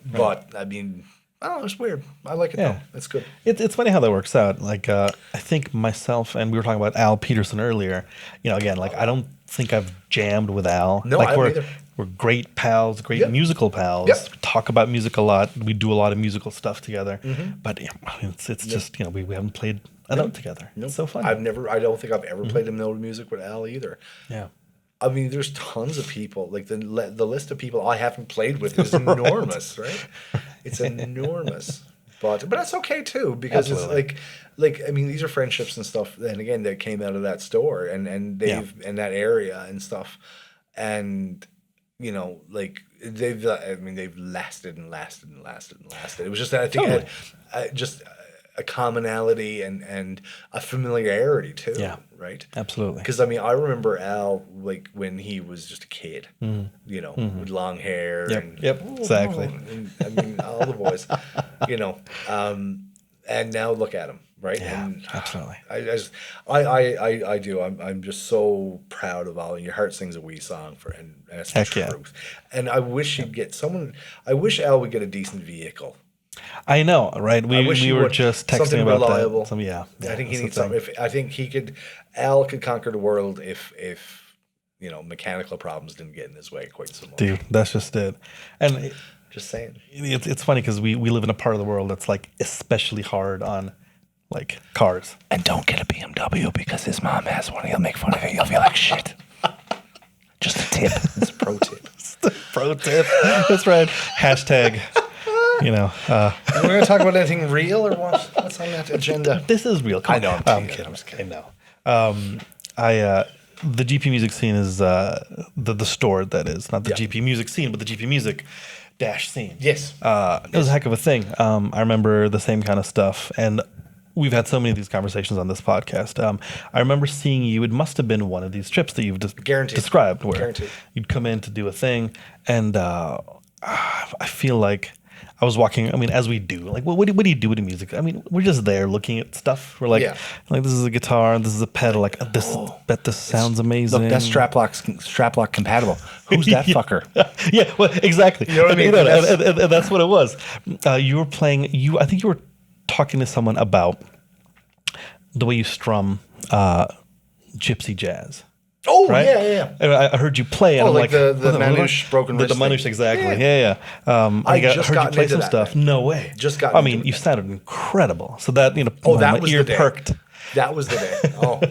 But, I mean, it's weird. I like it, though. It's good. It's funny how that works out. Like, I think myself, and we were talking about Al Peterson earlier, again, like, I don't think I've jammed with Al. No, like, I haven't either. We're great pals, great musical pals. Yep. We talk about music a lot. We do a lot of musical stuff together. But it's just, we haven't played a note together. It's so fun. I don't think I've ever played a note of music with Al either. Yeah. I mean, there's tons of people. Like the list of people I haven't played with is enormous, right? It's enormous, but that's okay too because it's like I mean, these are friendships and stuff. And again, that came out of that store and they've in that area and stuff, and like they've lasted and lasted and lasted and lasted. It was just that I think it had just a commonality and a familiarity too. Yeah. Right? Absolutely. Because I mean, I remember Al like when he was just a kid, with long hair. Exactly. And, I mean, all the boys, and now look at him, right? Yeah, and absolutely. I do. I'm just so proud of Al. And Your Heart Sings a Wee Song and that's the truth. And I wish he'd get someone. I wish Al would get a decent vehicle. I know, right? We were just texting about reliable. that. I think he needs something. I think he could. Al could conquer the world if mechanical problems didn't get in his way quite so much. Dude, that's just it. And just saying, it's funny because we live in a part of the world that's like especially hard on like cars. And don't get a BMW because his mom has one. He'll make fun of it. You'll feel like shit. Just a tip. It's a pro tip. Pro tip. That's right. Hashtag. We're going to talk about anything real or what? What's on that agenda? This is real. Come I know. on. I'm kidding. I'm just kidding. I know. The GP music scene is the store that is not the GP music scene, but the GP music dash scene. Yes. It was a heck of a thing. I remember the same kind of stuff, and we've had so many of these conversations on this podcast. I remember seeing you. It must have been one of these trips that you've described, where you'd come in to do a thing, and I feel like I was walking. I mean, as we do, like, what do you do with the music? I mean, we're just there looking at stuff. We're like, this is a guitar, this is a pedal. Like, this sounds amazing. Look, that's strap lock compatible. Who's that fucker? Yeah, well, exactly. You know what I mean? And that's what it was. You were playing. I think you were talking to someone about the way you strum gypsy jazz. Oh, right? Yeah. And I heard you play, and I'm like the Manouche broken wrist. The Manouche, exactly. Yeah. I heard you play some stuff. No way. I mean, you sounded incredible. So that that was ear the day. perked. That was the day. Oh,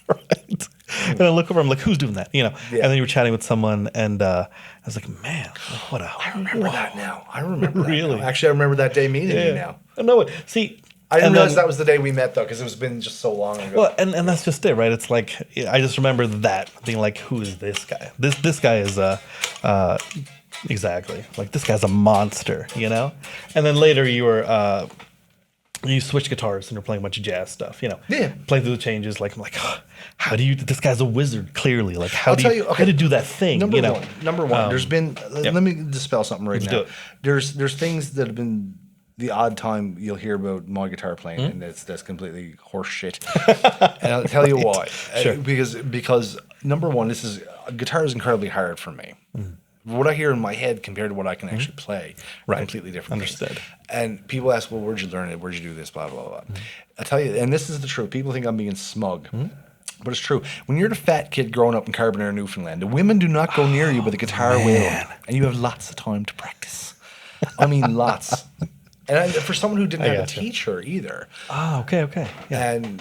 right. And I look over, I'm like, who's doing that? And then you were chatting with someone, and I was like, man, what a. I remember that now. I remember that. Really? Now. Actually, I remember that day meeting you now. No, see. I didn't realize that was the day we met, though, because it's been just so long ago. Well, and that's just it, right? It's like, I just remember that being like, who is this guy? This guy is exactly, like, this guy's a monster, And then later you switched guitars and you're playing a bunch of jazz stuff, playing through the changes. Like, I'm like, how do you? This guy's a wizard, clearly. Like, how do you do that thing? Number one. There's been. Let me dispel something right now. There's things that have been. The odd time you'll hear about my guitar playing, and that's completely horse shit. And I'll tell you why. Sure. Because number one, guitar is incredibly hard for me. What I hear in my head compared to what I can actually play, are completely different. Understood. Things. And people ask, well, where'd you learn it? Where'd you do this? Blah blah blah. I tell you, and this is the truth. People think I'm being smug. But it's true. When you're the fat kid growing up in Carbonera, Newfoundland, the women do not go near you with a guitar wheel, and you have lots of time to practice. I mean, lots. And for someone who didn't have a teacher either. Ah, okay. Yeah. And,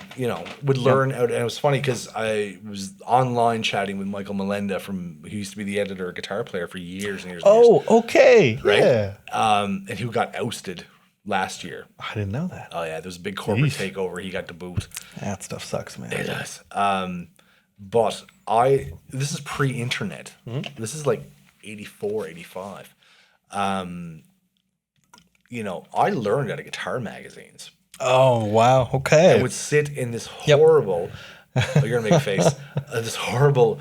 would learn out. And it was funny because I was online chatting with Michael Melenda who used to be the editor, guitar player for years and years and years. Oh, okay. Right? Yeah. And who got ousted last year. I didn't know that. Oh, yeah. There was a big corporate takeover. He got the boot. That stuff sucks, man. It does. But this is pre-internet. This is like 84, 85. I learned out of guitar magazines. Oh, wow. Okay. I would sit in this horrible, you're going to make a face, this horrible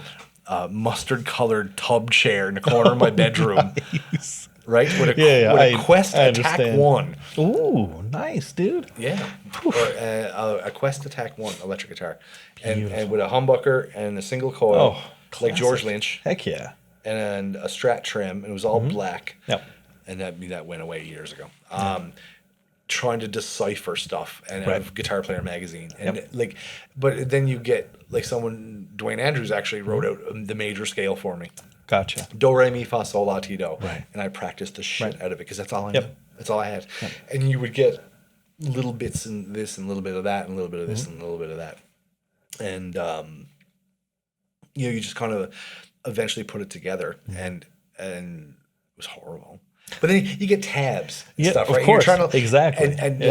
mustard-colored tub chair in the corner of my bedroom. Nice. Right? With a Quest Attack 1. Ooh, nice, dude. Yeah. Or, a Quest Attack 1 electric guitar. And with a humbucker and a single coil, like George Lynch. Heck yeah. And a Strat trim, and it was all black. Yep. And that went away years ago. Trying to decipher stuff and have Guitar Player magazine, and but then you get like Dwayne Andrews actually wrote out the major scale for me. Gotcha. Do re mi fa sol la ti do, right? And I practiced the shit out of it because that's all I knew. That's all I had. Yep. And you would get little bits in this and a little bit of that and a little bit of this and a little bit of that, and you just kind of eventually put it together, and it was horrible. But then you get tabs and stuff, right? Of course. You're trying to, exactly. And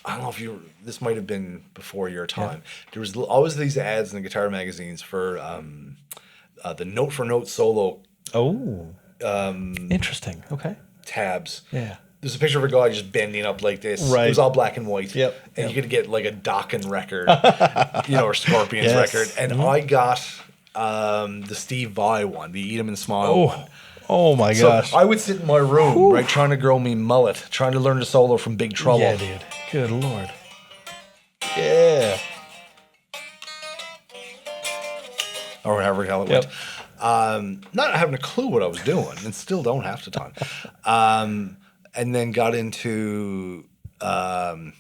I don't know if this might have been before your time. There was always these ads in the guitar magazines for the note for note solo. Oh. Interesting. Okay. Tabs. Yeah. There's a picture of a guy just bending up like this. Right. It was all black and white. Yep. And you could get like a Dokken record, or Scorpions record. And I got the Steve Vai one, the Eat 'em and Smile one. Oh my gosh. So I would sit in my room, right, trying to grow me mullet, trying to learn the solo from Big Trouble. Yeah, dude. Good Lord. Yeah. Or whatever the hell it went. Not having a clue what I was doing, and still don't half the time. And then got into... I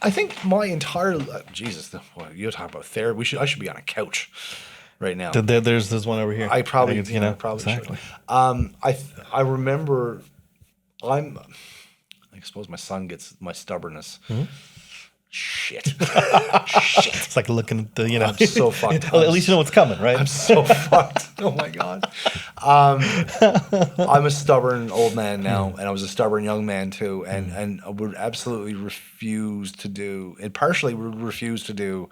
think my entire... Jesus, you're talking about therapy. I should be on a couch right now. There's one over here. I probably, probably exactly. Should. I remember, I suppose my son gets my stubbornness. shit. Shit. It's like looking at the, I'm so fucked. Well, at least you know what's coming, right? I'm so fucked. Oh my God. I'm a stubborn old man now, and I was a stubborn young man too, and I would absolutely refuse to do, and partially would refuse to do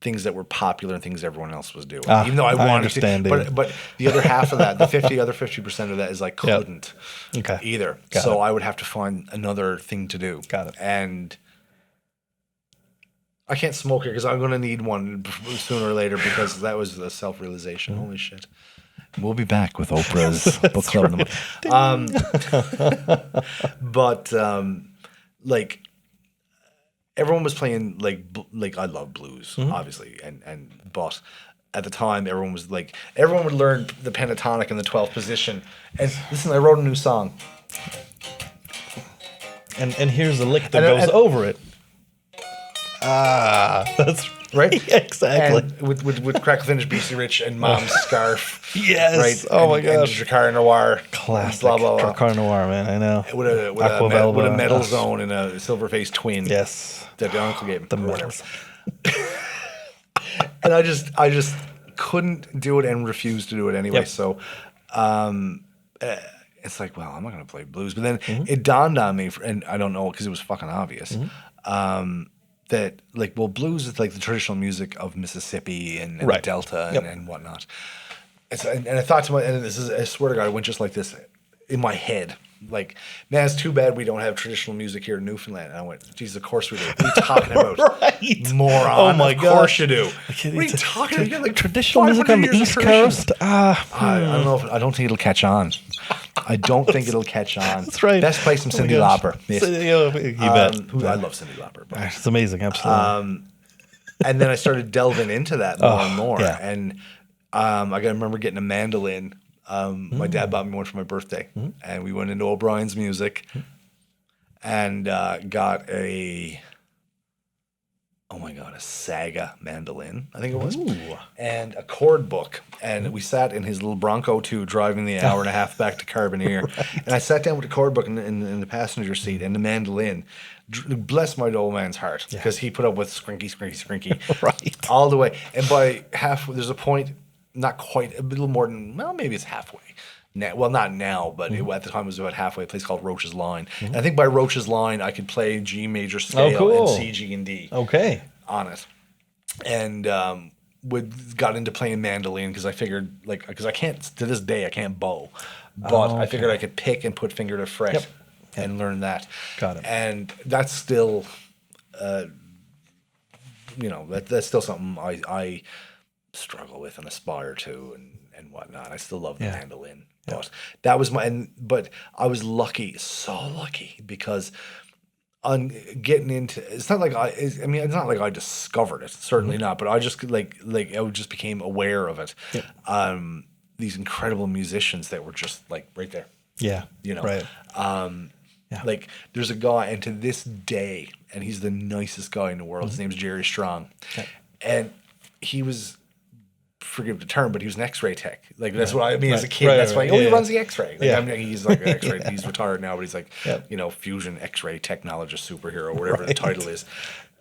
things that were popular and things everyone else was doing. Even though I wanted understand, to. But the other half of that, the other 50% of that is like couldn't either. So I would have to find another thing to do. Got it. And I can't smoke here because I'm going to need one sooner or later because that was a self-realization. Holy shit. We'll be back with Oprah's book club. But like everyone was playing like I love blues, obviously, but at the time everyone would learn the pentatonic in the 12th position. And listen, I wrote a new song. And here's the lick that goes over it. That's right. Exactly. And with Crackle Finish, BC Rich, and Mom's Scarf. Yes. Right. Oh my God. And gosh. Dracar Noir. Classic. Blah blah blah. Dracar Noir, man. I know. With a metal zone and a silver face twin. Yes. That the uncle gave him. The metals. And I just couldn't do it and refused to do it anyway. Yep. So, it's like, well, I'm not gonna play blues. But then it dawned on me, and I don't know because it was fucking obvious. That blues is like the traditional music of Mississippi and the Delta and whatnot. And I thought to myself, and this is, I swear to God, it went just like this in my head. Like, man, it's too bad we don't have traditional music here in Newfoundland. And I went, geez, of course we do. What are you talking about? Right. Moron. Oh my God. Of course you do. What are you talking about? Like traditional music on the East Coast? I don't know. I don't think it'll catch on. I don't think it'll catch on. That's right. Best play some Cyndi Lauper. Yes. You bet. I love Cyndi Lauper. But, it's amazing, absolutely. and then I started delving into that more and more. Yeah. And I remember getting a mandolin. My dad bought me one for my birthday. And we went into O'Brien's Music and got a Saga mandolin, I think it was. Ooh. And a chord book. And we sat in his little Bronco 2 driving the hour and a half back to Carbonear. Right. And I sat down with the chord book in the passenger seat and the mandolin. Bless my old man's heart, because he put up with skrinky right. all the way. And by there's a point, not quite, a little more than, well, maybe it's halfway. Now, well, not now, but at the time it was about halfway. A place called Roach's Line. And I think by Roach's Line, I could play G major scale and C, G, and D. Okay. On it. And got into playing mandolin because I figured, because I can't, to this day, I can't bow. But I figured I could pick and put finger to fret and learn that. Got it. And that's still, that's still something I struggle with and aspire to and whatnot. I still love the mandolin. But that was but I was so lucky because on getting into, it's not like it's not like I discovered it, certainly not, but I just I just became aware of it. These incredible musicians that were just right there. Yeah. Right. Like there's a guy, and to this day, and he's the nicest guy in the world. His name's Jerry Strong. Okay. And he was, forgive the term, but he was an X-ray tech. That's what I mean as a kid. That's why he only runs the X-ray. He's like an X-ray. He's retired now, but he's like, fusion X-ray technologist superhero, whatever the title is.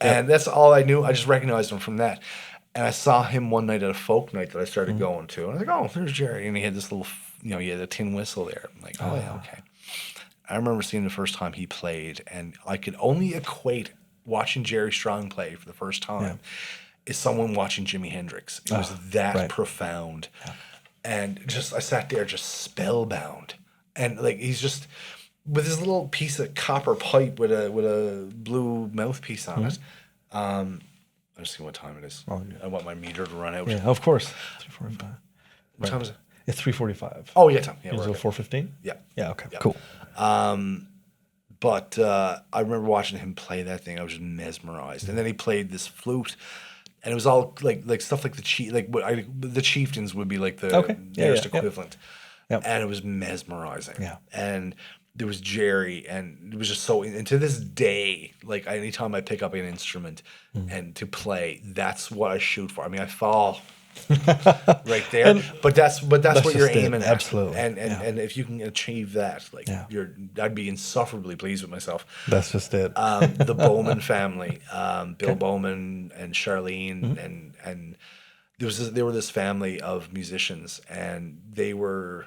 And that's all I knew. I just recognized him from that. And I saw him one night at a folk night that I started going to. And I was like, oh, there's Jerry. And he had this little, he had a tin whistle there. I'm like, oh, yeah, okay. I remember seeing the first time he played, and I could only equate watching Jerry Strong play for the first time is someone watching Jimi Hendrix. It was that profound. Yeah. And I sat there just spellbound. And he's just, with his little piece of copper pipe with a blue mouthpiece on it. I'm just seeing what time it is. Oh, yeah. I want my meter to run out. Yeah, of course. 3:45. What time is it? It's 3:45. Oh, yeah, time. Yeah, is it 4:15? Yeah. Yeah, okay, cool. But I remember watching him play that thing. I was just mesmerized. And then he played this flute, and it was all like stuff like the Chieftains would be like the nearest equivalent. Yep. And it was mesmerizing. Yeah. And there was Jerry, and it was just so. And to this day, anytime I pick up an instrument and to play, that's what I shoot for. I mean, I fall right there. But that's what you're just it. aiming at. Absolutely. And if you can achieve that, like I'd be insufferably pleased with myself. That's just it. The Bowman family, Bill Bowman and Charlene, and there were this family of musicians, and they were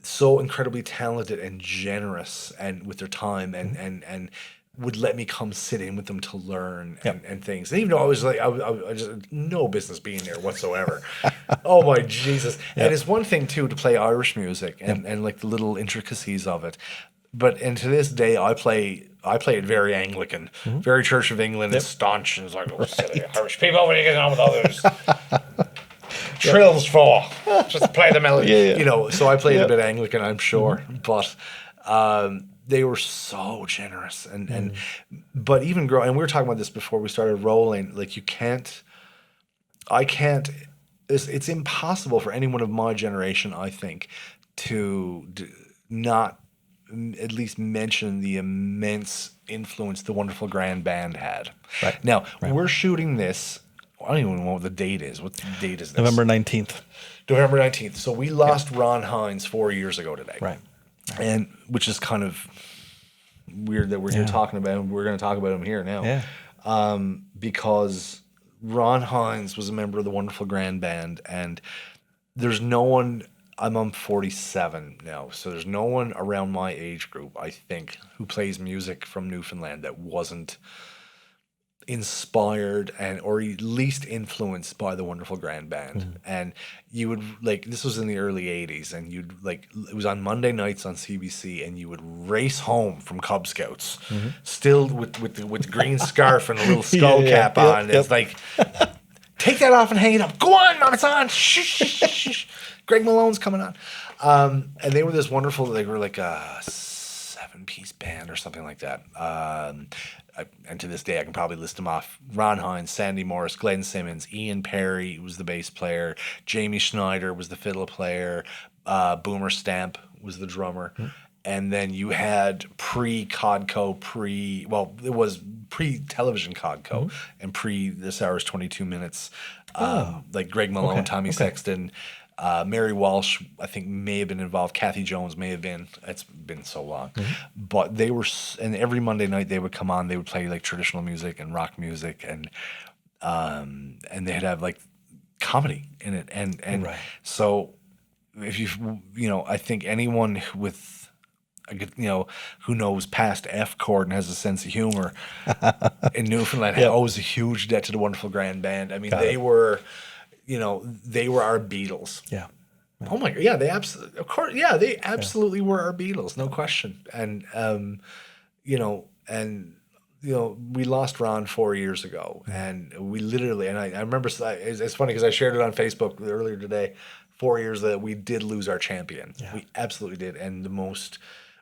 so incredibly talented and generous and with their time and would let me come sit in with them to learn and things. And even though I was like, I just no business being there whatsoever. Oh my Jesus. And it's one thing too to play Irish music and like the little intricacies of it. And to this day I play it very Anglican, very Church of England and staunch, and it's like, silly Irish people, what are you getting on with others? Trills for just play the melody, so I played a bit Anglican, I'm sure, but they were so generous and but even and we were talking about this before we started rolling, like it's impossible for anyone of my generation, I think, to not at least mention the immense influence the Wonderful Grand Band had. Right. Now, we're shooting this, I don't even know what the date is. What date is this? November 19th. November 19th. So we lost Ron Hines 4 years ago today. Right. And which is kind of weird that we're here talking about him. We're going to talk about him here now. Yeah. Because Ron Hines was a member of the Wonderful Grand Band, and there's no one, I'm 47 now, so there's no one around my age group, I think, who plays music from Newfoundland that wasn't inspired or at least influenced by the Wonderful Grand Band. And you would, like, this was in the early 80s, and you'd, like, it was on Monday nights on CBC, and you would race home from Cub Scouts still with the green scarf and a little skull cap on. It's like, take that off and hang it up. Go on, Mom, it's on. Shh, shh, shh, shh. Greg Malone's coming on. And they were this wonderful, they were like a 7-piece band or something like that. And to this day, I can probably list them off. Ron Hines, Sandy Morris, Glenn Simmons, Ian Perry was the bass player, Jamie Schneider was the fiddle player, Boomer Stamp was the drummer. And then you had pre-Codco, it was pre-television Codco and pre-This Hour's 22 Minutes, like Greg Malone, Tommy Sexton, Mary Walsh, I think, may have been involved. Kathy Jones may have been. It's been so long. But they were, and every Monday night they would come on. They would play like traditional music and rock music, and they'd have like comedy in it. And so if I think anyone with, who knows past F chord and has a sense of humor in Newfoundland owes a huge debt to the Wonderful Grand Band. I mean, they were our Beatles. Yeah. Oh my God. Yeah, they absolutely, of course. Yeah, they absolutely were our Beatles, no question. And we lost Ron 4 years ago, and we literally, and I remember, it's funny because I shared it on Facebook earlier today. 4 years that we did lose our champion. Yeah. We absolutely did, and the most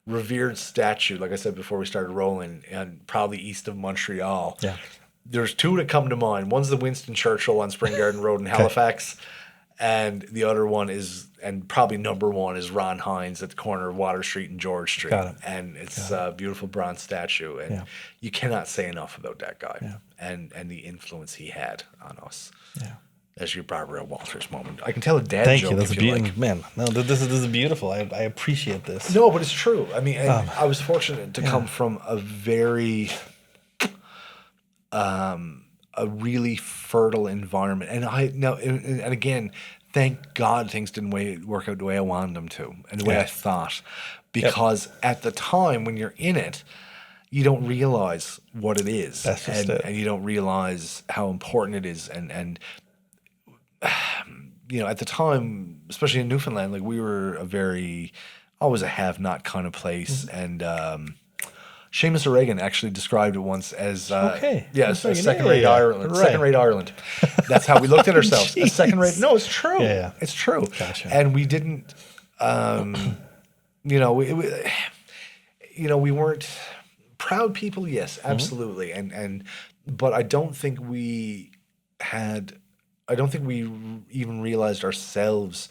revered statue, like I said before we started rolling, and probably east of Montreal. Yeah. There's two that come to mind. One's the Winston Churchill on Spring Garden Road in Halifax, and the other one is, and probably number one, is Ron Hines at the corner of Water Street and George Street. Got it. And it's a beautiful bronze statue, and you cannot say enough about that guy and the influence he had on us. Yeah. As your Barbara Walters moment. I can tell a dad Thank joke you. That's if you beautiful, like. man. No, this is beautiful. I appreciate this. No, but it's true. I mean, I was fortunate to come from a very... a really fertile environment, and and again, thank God things didn't work out the way I wanted them to, and the way I thought, because at the time when you're in it, you don't realize what it is. That's just it. And you don't realize how important it is, and at the time, especially in Newfoundland, like we were always a have-not kind of place, and Seamus O'Regan actually described it once as second-rate Ireland. Right. Second-rate Ireland. That's how we looked at ourselves. A second-rate. No, it's true. Yeah. It's true. Gotcha. And we didn't. We weren't proud people. Yes, absolutely. But I don't think we had. I don't think we even realized ourselves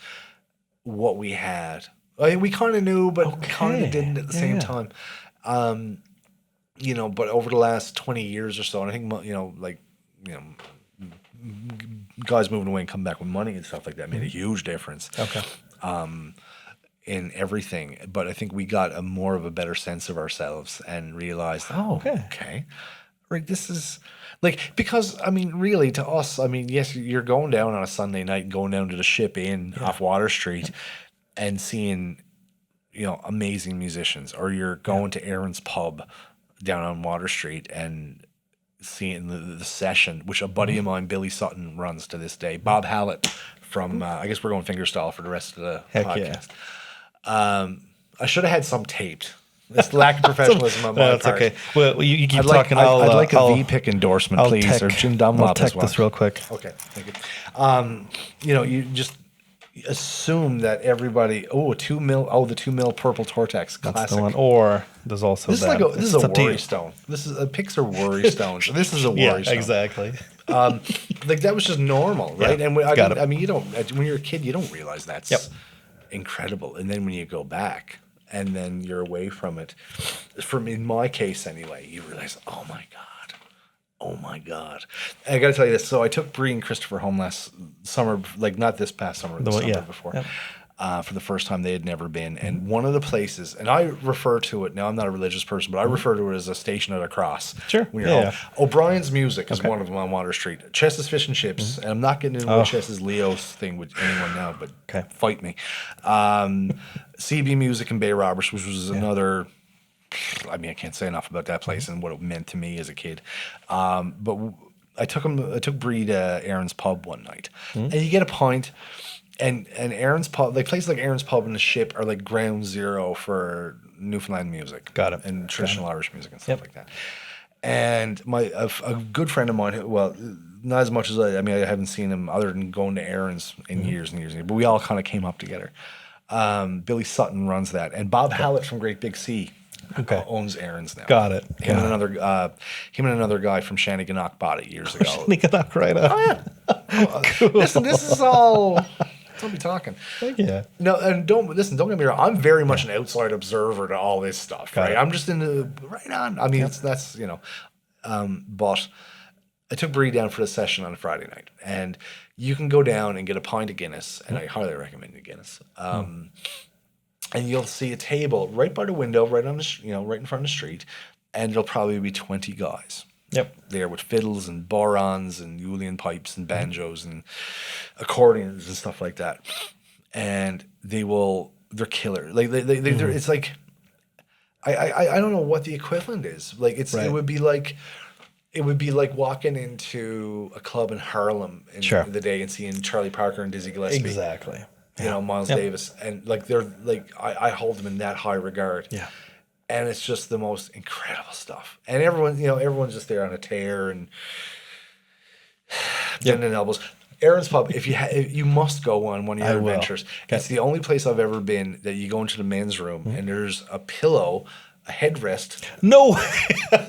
what we had. I mean, we kind of knew, but kind of didn't at the same time. But over the last 20 years or so, and I think, guys moving away and coming back with money and stuff like that made a huge difference. Okay. In everything. But I think we got a more of a better sense of ourselves and realized, okay. Right, this is like, because I mean, really, to us, I mean, yes, you're going down on a Sunday night, going down to the Ship Inn off Water Street and seeing, amazing musicians, or you're going to Aaron's Pub down on Water Street and seeing the session, which a buddy of mine, Billy Sutton, runs to this day. Bob Hallett from, I guess we're going fingerstyle for the rest of the podcast. I should have had some taped. This lack of professionalism on my part. That's okay. Well, you keep I'd talking. I'd like a V-Pick endorsement, please, or Jim Dunlop. I'll tech this real quick. Okay, thank you. You just assume that everybody. Oh, the 2 mil purple Tortex, classic. That's the one. Or there's also this that. This is a worry stone. This is picks are worry stones. This is a worry stone. Exactly. Like that was just normal, right? Yeah, and I mean, you don't when you're a kid, you don't realize that's incredible, and then when you go back. And then you're away from it. In my case, anyway, you realize, oh my God. And I got to tell you this. So I took Bree and Christopher home last summer, like not this past summer, the summer before. Yep. For the first time they had never been. And one of the places, and I refer to it, now I'm not a religious person, but I refer to it as a station at a cross. Sure. When you're home. O'Brien's Music is one of them on Water Street. Chess's Fish and Chips, and I'm not getting into Chess's Leo's thing with anyone now, but fight me. CB Music in Bay Roberts, which was another... I mean, I can't say enough about that place and what it meant to me as a kid. But I took Bree to Aaron's Pub one night, and you get a pint... And Aaron's Pub, like places like Aaron's Pub and the Ship are like ground zero for Newfoundland music. Got it. And traditional Irish music and stuff like that. And a good friend of mine, well, not as much as I haven't seen him other than going to Aaron's in years and years and years, but we all kind of came up together. Billy Sutton runs that. And Bob Hallett from Great Big Sea owns Aaron's now. Got it. Him and another guy from Shanneyganock bought it years ago. Shanneyganock, right up. Oh, yeah. Cool. Listen, this is all... Don't be talking. Yeah. No, and don't get me wrong. I'm very much an outside observer to all this stuff, right? I'm just in the right on. I mean, that's but I took Bree down for the session on a Friday night, and you can go down and get a pint of Guinness, and I highly recommend the Guinness. And you'll see a table right by the window, right on the right in front of the street, and it'll probably be 20 guys. Yep. There with fiddles and borons and Julian pipes and banjos and accordions and stuff like that. And they're killer. Like they're it's like I don't know what the equivalent is. Like it would be like walking into a club in Harlem in the day and seeing Charlie Parker and Dizzy Gillespie. Exactly. Miles Davis, and like they're like I hold them in that high regard. Yeah. And it's just the most incredible stuff. And everyone's just there on a tear and bending elbows. Aaron's Pub, if you must go on one of your adventures. It's the only place I've ever been that you go into the men's room and there's a pillow, a headrest. No,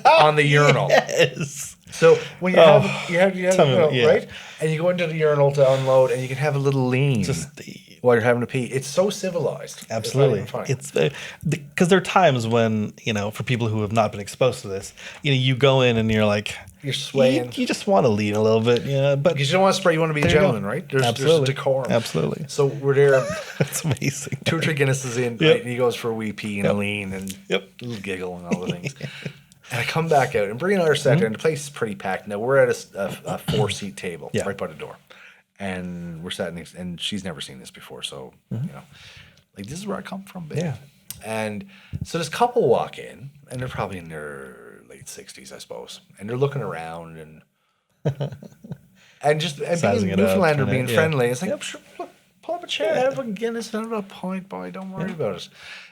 on the urinal. Yes. So when you have right, and you go into the urinal to unload, and you can have a little lean while you're having to pee. It's so civilized. Absolutely, it's because there are times when for people who have not been exposed to this, you go in and you're like you're swaying. You just want to lean a little bit, but because you don't want to spray, you want to be a gentleman, right? There's decorum. Absolutely. So we're there. That's amazing. 2 or 3 Guinnesses in, right, and he goes for a wee pee and a lean and a little giggle and all the things. And I come back out, and Bree and I are sat there, and the place is pretty packed. Now, we're at a 4-seat table right by the door. And we're sat next, and she's never seen this before, so, like, this is where I come from, babe. Yeah. And so this couple walk in, and they're probably in their late 60s, I suppose. And they're looking around, and being Newfoundlander, being friendly. It's like, sure, look, pull up a chair, have a Guinness, have a pint, boy, don't worry about it.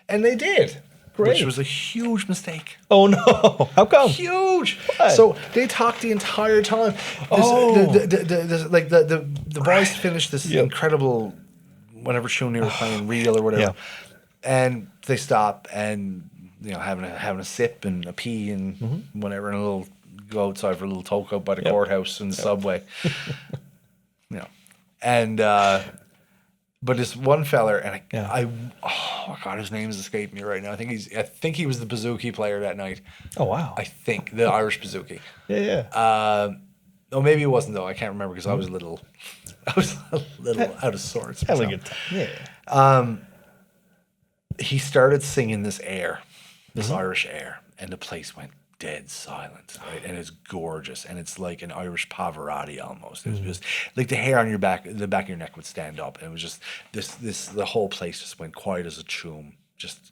And they did. Great. Which was a huge mistake. Oh no! How come? Huge. What? So they talked the entire time. The boys finished this incredible, whatever tune they were playing, reel or whatever, and they stop and having a sip and a pee and whatever, and a little go outside for a little toke out by the courthouse and the subway, and. But this one feller, and oh my God, his name is escaping me right now. I think he was the bouzouki player that night. Oh wow! I think the Irish bouzouki. Yeah. Oh, maybe it wasn't though. I can't remember because I was a little out of sorts. Having a good time. Yeah. He started singing this air, this Irish air, and the place went dead silent, right? And it's gorgeous, and it's like an Irish Pavarotti almost. It was just like the hair on your back, the back of your neck would stand up, and it was just the whole place just went quiet as a tomb, just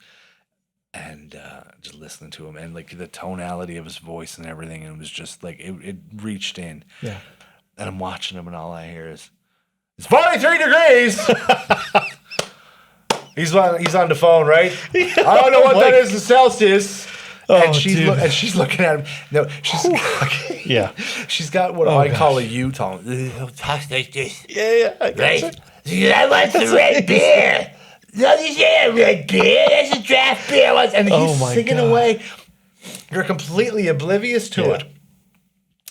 listening to him, and like the tonality of his voice and everything, and it was just like it reached in. Yeah. And I'm watching him, and all I hear is, "It's 43 degrees." He's on the phone, right? I don't know what that is in Celsius. And she's looking at him. No, she's got what I call a U-tone. Talks like this. Yeah. Right? I want some red beer. No, you say a red beer. There's a draft beer. And he's singing away. You're completely oblivious to it.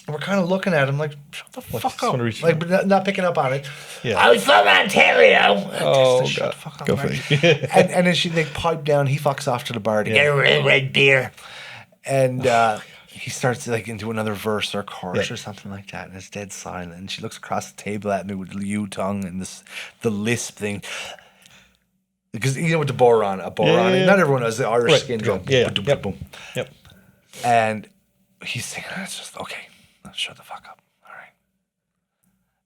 And we're kind of looking at him like, shut the fuck up. Like, but not picking up on it. Yeah. I was from Ontario. Oh, shut God. the fuck up. Go Right? for it. And then they pipe down. He fucks off to the bar to get a red beer. And he starts like into another verse or chorus or something like that. And it's dead silent. And she looks across the table at me with the U-tongue and the lisp thing. Because you know what the boron, not everyone knows the Irish skin drum. Boom. Yep. And he's singing, and it's just, okay, shut the fuck up. All right.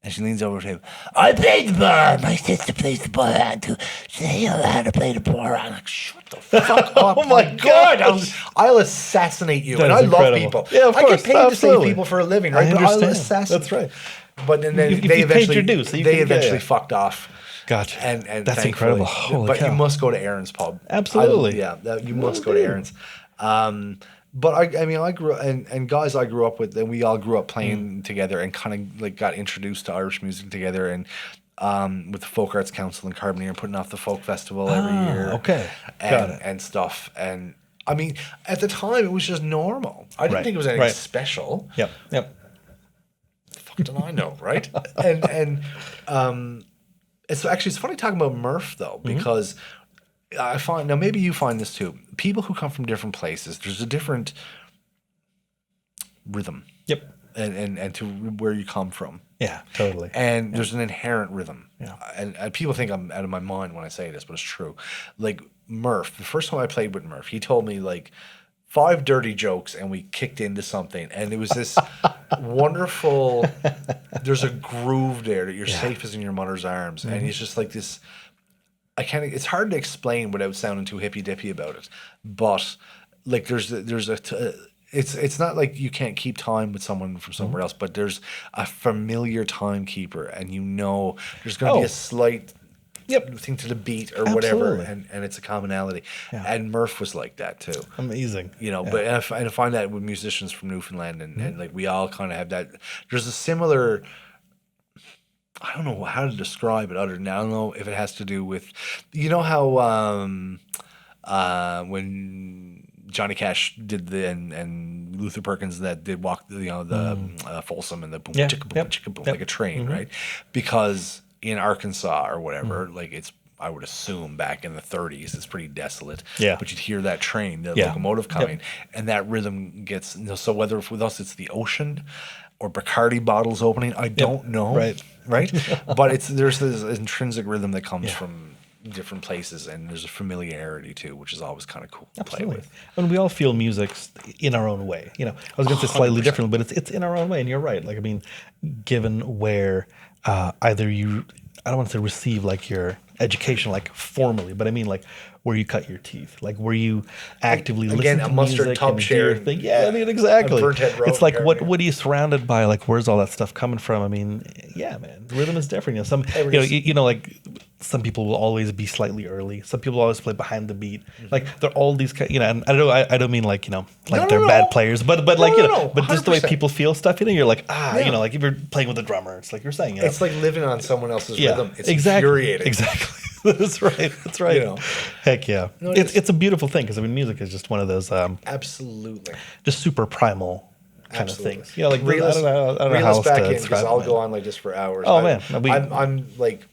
And she leans over to him. I played the boron. My sister plays the boron too. She knows how to play the boron. I'm like, shut the fuck up. Oh my God. I'll assassinate you. That and I is love incredible. people. Yeah, of course. I get paid to save people for a living, right? I But I'll understand. assassinate. That's right. But then If they you paid your eventually dues, so you can- eventually fucked off. Gotcha. And that's thankfully- incredible. Holy but cow. you must go to Aaron's pub. Absolutely. You must go to Aaron's. But I grew up, and guys I grew up with, and we all grew up playing together and kind of like got introduced to Irish music together, and with the Folk Arts Council in Carbonear, putting off the folk festival every year. Okay. Got it. And stuff. And I mean, at the time, it was just normal. I didn't think it was anything special. Yep. The fuck do I know, right? and it's funny talking about Murph though, because I find, now maybe you find this too, people who come from different places, there's a different rhythm. Yep. And to where you come from. Yeah, totally. And there's an inherent rhythm. Yeah. And people think I'm out of my mind when I say this, but it's true. Like Murph, the first time I played with Murph, he told me like 5 dirty jokes and we kicked into something. And it was this wonderful, there's a groove there that you're safe as in your mother's arms. And it's just like this, it's hard to explain without sounding too hippy dippy about it. But like it's not like you can't keep time with someone from somewhere else, but there's a familiar timekeeper, and you know there's going to be a slight thing to the beat or whatever, and it's a commonality. Yeah. And Murph was like that too. Amazing. You know, but I find that with musicians from Newfoundland, and like we all kind of have that. There's a similar. I don't know how to describe it. I don't know if it has to do with, you know how when Johnny Cash did and Luther Perkins that did walk, the Folsom and the boom chicka boom chicka boom like a train, right? Because in Arkansas or whatever, like I would assume back in the 30s, it's pretty desolate. Yeah. But you'd hear that train, the locomotive coming, and that rhythm gets. So whether with us it's the ocean or Bacardi bottles opening, I don't know. Right. But there's this intrinsic rhythm that comes from different places, and there's a familiarity too, which is always kind of cool to play with. And we all feel music in our own way. You know, I was going to say slightly different, but it's in our own way. And you're right. Like, I mean, given where either I don't want to say receive like your education like formally, but I mean like where you cut your teeth, like where you actively listen to music and do your thing. Yeah, I mean, exactly. It's like what are you surrounded by? Like, where's all that stuff coming from? I mean, yeah, man, the rhythm is different. You know, like some people will always be slightly early. Some people always play behind the beat. Like they're all these, and I don't mean like they're bad players, but like but just the way people feel stuff. You're like like if you're playing with a drummer, it's like you're saying, it's like living on someone else's rhythm. It's infuriating. Exactly. That's right. You know. Heck yeah. No, it's a beautiful thing because I mean, music is just one of those absolutely just super primal kind of things. Like reel us, I don't know how else back to in because I'll go on like this for hours. Oh man, I'm like.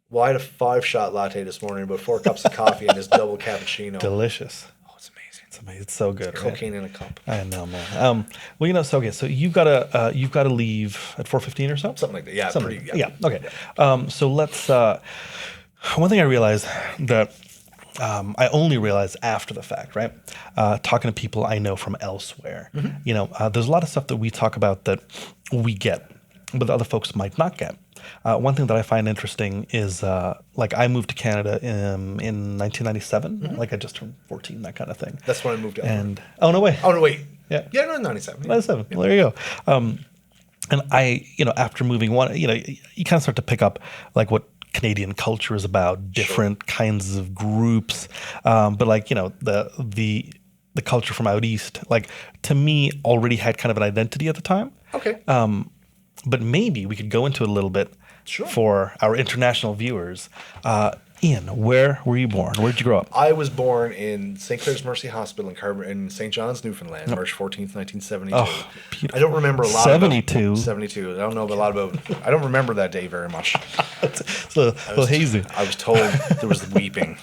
Well, I had a 5-shot latte this morning, about 4 cups of coffee and this double cappuccino. Delicious. Oh, it's amazing. It's amazing. It's so good. Right? Cocaine in a cup. I know, man. Well, you know, so okay, so you've got to leave at 4:15 or so. Something like that. Yeah. Something. Pretty, yeah. Yeah. Okay. So let's. One thing I realized that I only realized after the fact, right? Talking to people I know from elsewhere, you know, there's a lot of stuff that we talk about that we get, but other folks might not get. One thing that I find interesting is like I moved to Canada in 1997, like I just turned 14, that kind of thing. That's when I moved out. And oh no way, Oh no, wait. yeah, Yeah, no, 97. 97. Well, there you go. And I, you know, after moving you know, you kind of start to pick up like what Canadian culture is about, different kinds of groups, but like, you know, the culture from out east, like to me already had kind of an identity at the time. Okay. But maybe we could go into it a little bit Sure. for our international viewers. Ian, where were you born? Where did you grow up? I was born in St. Clair's Mercy Hospital in St. John's, Newfoundland, March 14th, 1972. Oh, beautiful. I don't remember a lot 72. about 72. I don't know a lot about I don't remember that day very much. It's a little hazy. I was told there was weeping.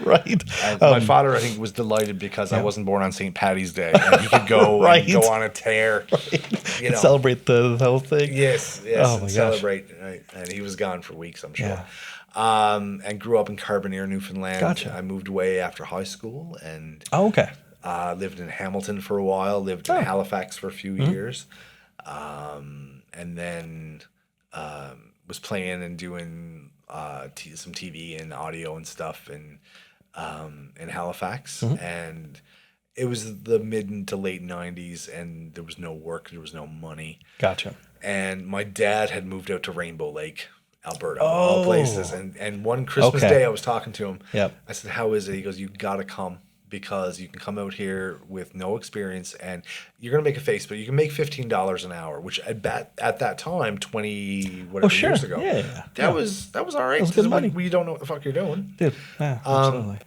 Right. And my father, I think, was delighted because I wasn't born on St. Patty's Day, and he could go Right. and go on a tear, you know. Celebrate the whole thing. Yes, Oh my and gosh. celebrate. And he was gone for weeks, I'm sure. Yeah. And grew up in Carbonear, Newfoundland. Gotcha. I moved away after high school and Oh, okay. lived in Hamilton for a while, lived in Halifax for a few years, and then was playing and doing some TV and audio and stuff in Halifax. And it was the mid to late 90s, and there was no work, there was no money. Gotcha. And my dad had moved out to Rainbow Lake, Alberta, of all places. And one Christmas Okay. day I was talking to him. Yep. I said, "How is it?" He goes, "You got to come because you can come out here with no experience and you're going to make a face, but you can make $15 an hour," which at that time, 20 whatever years ago, Yeah. that was all right. That was good money. We don't know what the fuck you're doing. Dude, yeah, absolutely.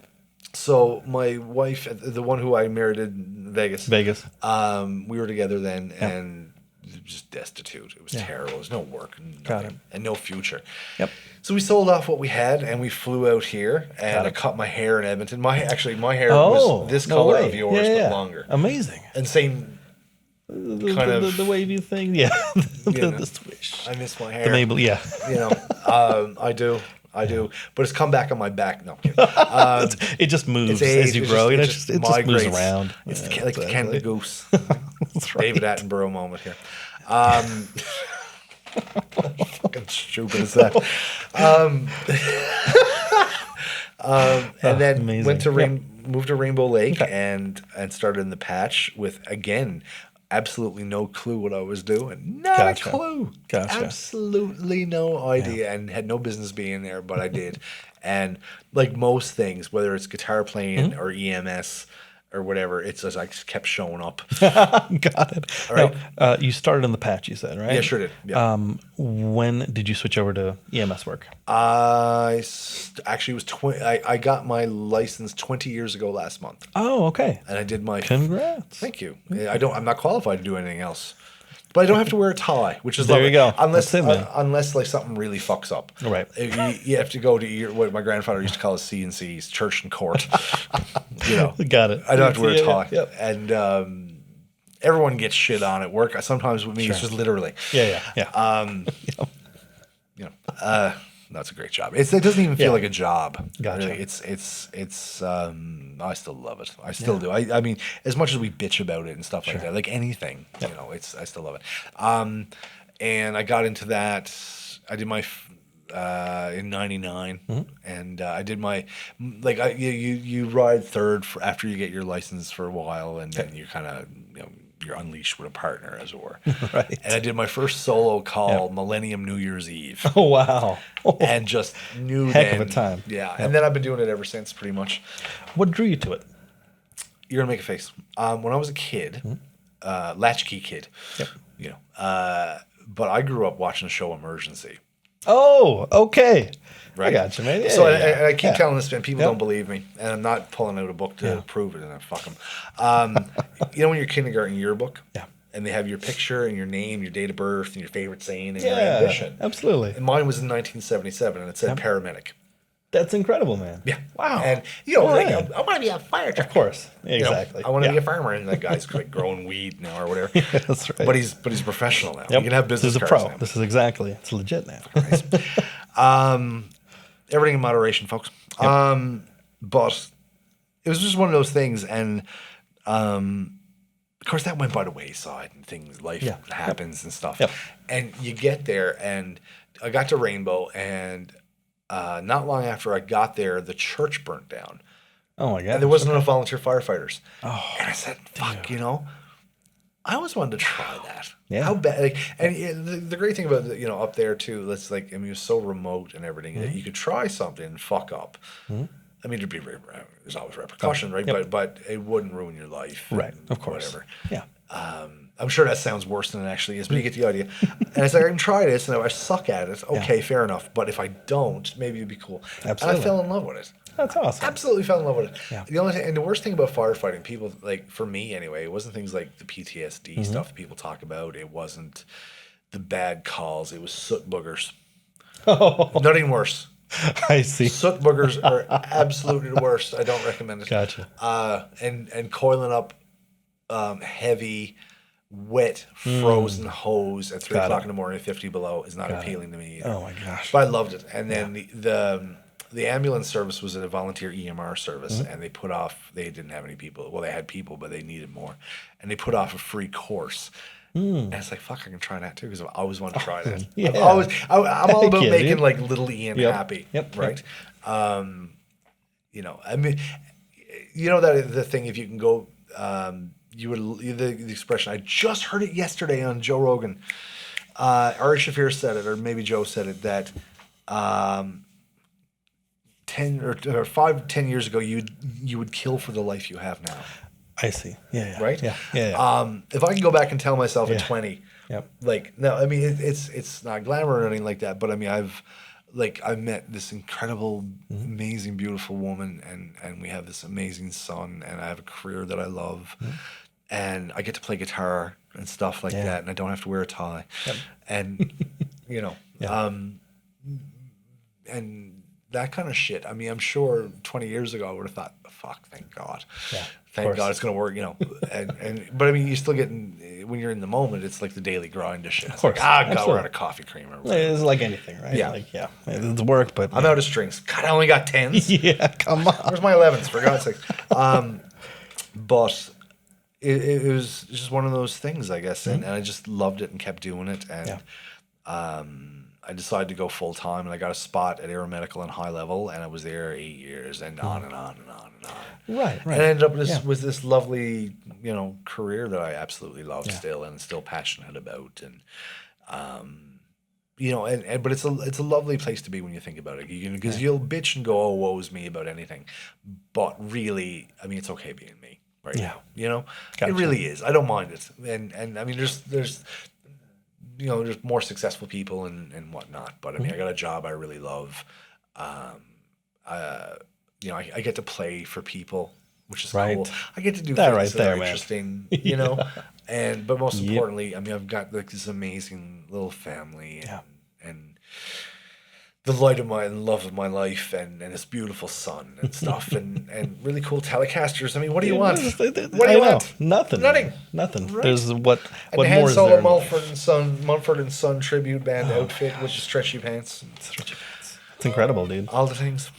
So my wife, the one who I married in Vegas, we were together then, and it was just destitute. It was terrible. There was no work and, Got nothing, and no future. Yep. So we sold off what we had, and we flew out here, and I cut my hair in Edmonton. My hair Oh, was this no color way. of yours, Yeah. but longer. Amazing. And same kind of the wavy thing. Yeah. the swish. I miss my hair. The Mabel, yeah. You know, I do, but it's come back on my back. No, I'm kidding. It just moves age, as you it grow. just- You know, it it just just moves migrates. around. It's Yeah, like the Ken the exactly. Goose. That's right. David Attenborough moment here. Fucking stupid as that. And then amazing. went to moved to Rainbow Lake and started in the patch with, again, absolutely no clue what I was doing. Not Gotcha. a clue. Gotcha. Absolutely no idea, and had no business being there, but I did. And like most things, whether it's guitar playing or EMS or whatever, it's just I just kept showing up. Got it. All right. Now, you started in the patch, you said, right? Yeah, sure did. Yeah. When did you switch over to EMS work? Actually was I got my license 20 years ago last month, Oh, okay. and I did my. Congrats. Thank you. I'm not qualified to do anything else, but I don't have to wear a tie, which is There lovely. you go. Unless That's it, man. unless like something really fucks up. Right. You have to go to what my grandfather used to call his C&C's, church and court. You know. Got it. I don't have to wear a Yeah, tie, Yep. and everyone gets shit on at work. Sometimes with me, it's just literally. Yeah. You know, that's a great job. It doesn't even feel Yeah. like a job. Gotcha. Really. It's I still love it. I still do. I mean, as much as we bitch about it and stuff like that, like anything, you know, I still love it. And I got into that. I did my in '99, and I did my you ride third after you get your license for a while, and then you kind of you're unleashed with a partner, as it were. Right. And I did my first solo call Millennium New Year's Eve. Oh, wow. And just knew Heck then, of a time. Yeah. Yep. And then I've been doing it ever since, pretty much. What drew you to it? You're gonna make a face. When I was a kid, latchkey kid, Yep. you know, but I grew up watching the show Emergency. Oh, okay. Right. I got you, man. Yeah, So yeah. I keep telling this, and people Yep. don't believe me, and I'm not pulling out a book to prove it, and I fuck them. You know, when your kindergarten yearbook, Yeah. and they have your picture and your name, your date of birth, and your favorite saying, and your Yeah, ambition. absolutely. And mine was in 1977, and it said paramedic. That's incredible, man. Yeah. Wow. And, you know, All like, right. I want to be a fire truck. Of course. You know, Exactly. I want to be Yeah. a farmer, and that guy's like growing weed now or whatever. Yeah, that's right. But he's professional now. Yep. He can have business This is a cards pro. now. This is exactly. It's legit now. Everything in moderation, folks. But it was just one of those things, and of course that went by the wayside, and life happens and stuff. Yep. And you get there, and I got to Rainbow, and not long after I got there, the church burnt down. Oh my god. And there wasn't enough volunteer firefighters. Oh, and I said, fuck, you know, I always wanted to try that. Yeah. How bad? Like, and the great thing about you know, up there too, let's like, I mean, it was so remote and everything that you could try something and fuck up. I mean, there's always repercussion, right? Yep. But it wouldn't ruin your life, right. and Of course. whatever. Yeah. I'm sure that sounds worse than it actually is, but you get the idea. And it's like, I can try this, and if I suck at it, okay, fair enough. But if I don't, maybe it'd be cool. Absolutely. And I fell in love with it. That's awesome. Absolutely fell in love with it. Yeah. The only thing, and the worst thing about firefighting, people like, for me anyway, it wasn't things like the PTSD stuff that people talk about. It wasn't the bad calls. It was soot boogers. Nothing worse. I see. Soot boogers are absolutely the worst. I don't recommend it. Gotcha. And coiling up heavy, wet, frozen hose at 3 o'clock in the morning, 50 below, is not appealing to me either. Oh my gosh. But I loved it. And then the ambulance service was a volunteer EMR service, and they didn't have any people. Well, they had people, but they needed more. And they put off a free course. And it's like, fuck, I can try that too, because I've always wanted to try that. Yeah. I'm all about yeah, making dude. like little Ian happy. Yep. Right. You know, I mean, you know that the thing, if you can go, you would the expression. I just heard it yesterday on Joe Rogan. Ari Shafir said it, or maybe Joe said it, that 10 years ago, you would kill for the life you have now. I see. Yeah. Right? Yeah. If I can go back and tell myself at 20, Yep. like, no, I mean, it's not glamour or anything like that, but I mean, I've met this incredible, amazing, beautiful woman, and we have this amazing son, and I have a career that I love, and I get to play guitar and stuff like that, and I don't have to wear a tie, and you know, and that kind of shit. I mean, I'm sure 20 years ago I would have thought, fuck, thank God. Yeah. Thank God it's going to work, you know. But I mean, you still when you're in the moment, it's like the daily grind of shit. Of course. Like, God, we're on a coffee creamer. It's like anything, right? Yeah. Like, it's work, but I'm out of strings. God, I only got 10s. yeah, come on. Where's my 11s, for God's sake? But it was just one of those things, I guess. And I just loved it and kept doing it. And I decided to go full time, and I got a spot at Aeromedical and High Level, and I was there 8 years, and on and on and on and on. Right. And I ended up with this lovely, you know, career that I absolutely love still, and still passionate about, and you know, but it's a lovely place to be when you think about it, because you'll bitch and go, oh, woe's me about anything, but really, I mean, it's okay being me right now, you know, it really is. I don't mind it, and I mean, there's you know, there's more successful people and whatnot, but I mean, I got a job I really love. You know, I get to play for people, which is cool. I get to do things that are interesting, you know, but most importantly, I mean, I've got like this amazing little family and the light of love of my life and this beautiful son and stuff and really cool Telecasters. I mean, what do you want? What do you want? Nothing. Nothing. Right. There's what and more Han is Solo there? Mumford and Son tribute band outfit with the stretchy pants. It's incredible, dude. All the things.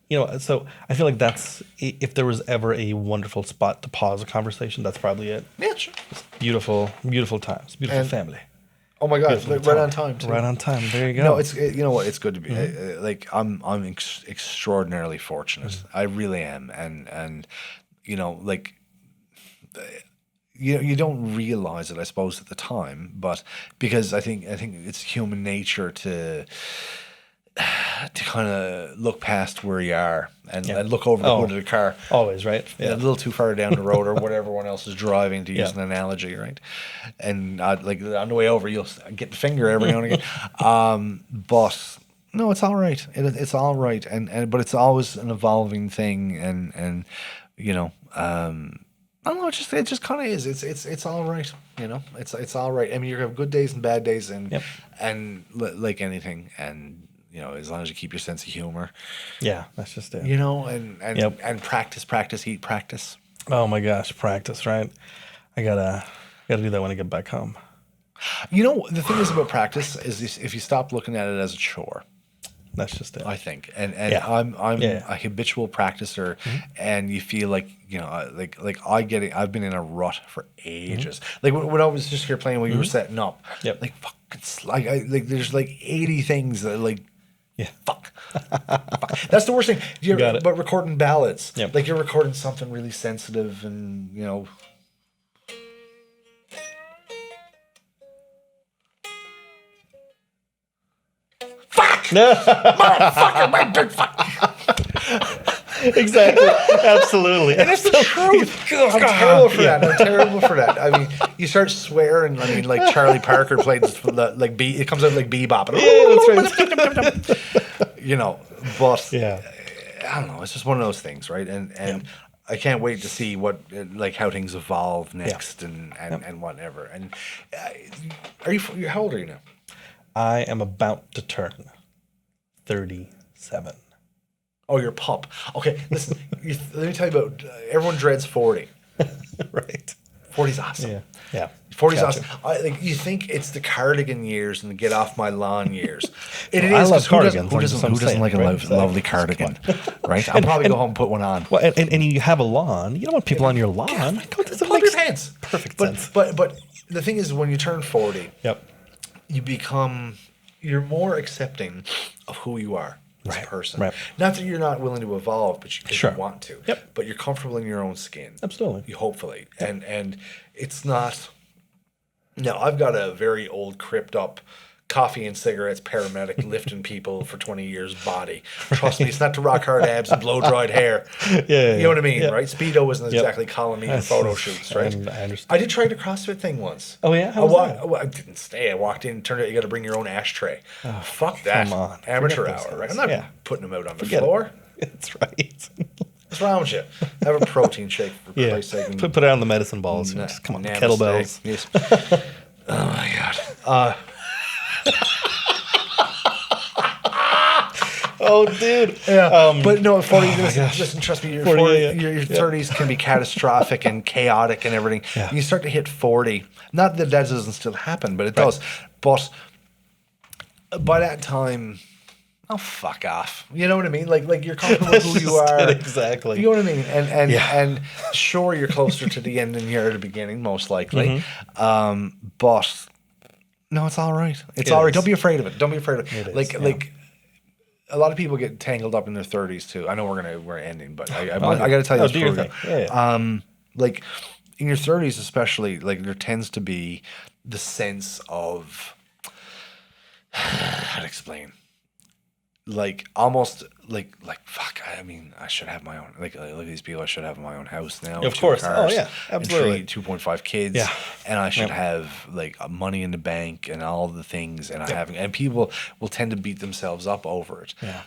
You know, so I feel like that's, if there was ever a wonderful spot to pause a conversation, that's probably it. Yeah, sure. Beautiful, beautiful times, beautiful family. Oh my God, right on time too. Right on time. There you go. No, you know what? It's good to be like I'm extraordinarily fortunate. I really am, and you know, like you don't realize it, I suppose, at the time, but because I think it's human nature to kind of look past where you are and look over the hood of the car. Always, right? Yeah. A little too far down the road or whatever everyone else is driving, to use an analogy, right? And like on the way over, you'll get the finger every now and again. But no, it's all right. It's all right. But it's always an evolving thing. And you know, I don't know. It just kind of is. It's all right. You know, it's all right. I mean, you have good days and bad days, and like anything, and as long as you keep your sense of humor, Yeah, that's just it. and practice, eat, practice. Oh my gosh, practice, right? I gotta do that when I get back home. The thing is about practice is if you stop looking at it as a chore, That's just it. I think, and Yeah. I'm Yeah. a habitual practicer, and you feel like like I get it. I've been in a rut for ages. Like when I was just here playing when you were setting up, Yep. like fucking there's like 80 things that like. Yeah. Fuck. That's the worst thing. Got it. But recording ballads, Yep. like you're recording something really sensitive, and motherfucker, my big fuck. Exactly. Absolutely. And it's the truth. I'm terrible for that. I'm terrible for that. I mean, you start swearing. I mean, like Charlie Parker played like B. It comes out like bebop. Yeah, that's right. But Yeah. I don't know. It's just one of those things, right? And I can't wait to see how things evolve next and whatever. And how old are you now? I am about to turn 37. Oh, you're a pup. Okay, listen. Let me tell you about. Everyone dreads 40. Right. 40's awesome. Yeah. Yeah. 40's Gotcha. awesome. You think it's the cardigan years and the get off my lawn years. It I is. love 'Cause cardigans. Who doesn't like a lovely cardigan, right? I'll probably go home and put one on. Well, and you have a lawn. You don't want people on your lawn. Go to Pull up your pants. Perfect sense. But the thing is, when you turn 40, Yep. you're more accepting of who you are as a person. Right. Not that you're not willing to evolve, but you Sure. want to. Yep. But you're comfortable in your own skin. Absolutely. You hopefully. And it's not. Now, I've got a very old, cripped up coffee and cigarettes paramedic lifting people for 20 years body. Trust me, it's not to rock hard abs and blow dried hair. Yeah. You know what I mean, Yeah. right? Speedo isn't Yep. exactly calling me for photo shoots, right? I understand. I did try the CrossFit thing once. Oh, yeah? How was that? I didn't stay. I walked in, turned out you got to bring your own ashtray. Fuck that. come on. Amateur Forget those hour, right? things. I'm not Yeah. putting them out on the Forget it. floor. That's right. What's wrong with you? Have a protein shake for Yeah. Christ's sake. Put it on the medicine balls. Just come on, Namaste. kettlebells. Yes. Oh my god. Oh, dude. Yeah, but no, 40. my gosh. Listen, trust me, your 40, 40, yeah. your 30s can be catastrophic and chaotic and everything. Yeah. You start to hit 40. Not that doesn't still happen, but it does. But by that time, oh fuck off. You know what I mean? Like you're comfortable with who you Just are. it, exactly. You know what I mean? And Yeah. and sure, you're closer to the end than you're at the beginning, most likely. Mm-hmm. But no, it's all right. It's It all right. is. Don't be afraid of it. Don't be afraid of It it. is, Like yeah. like. A lot of people get tangled up in their 30s too. I know we're ending, but I yeah. got to tell you Oh, this do your before we thing. go. Yeah. Like in your 30s especially, like there tends to be the sense of how to explain, like almost like fuck. I mean, I should have my own. Like look at these people. I should have my own house now. Of 2 course. cars, Oh, yeah. Absolutely. And 2.5 kids. Yeah. And I should Yep. have like money in the bank and all the things. And and people will tend to beat themselves up over it. Yeah.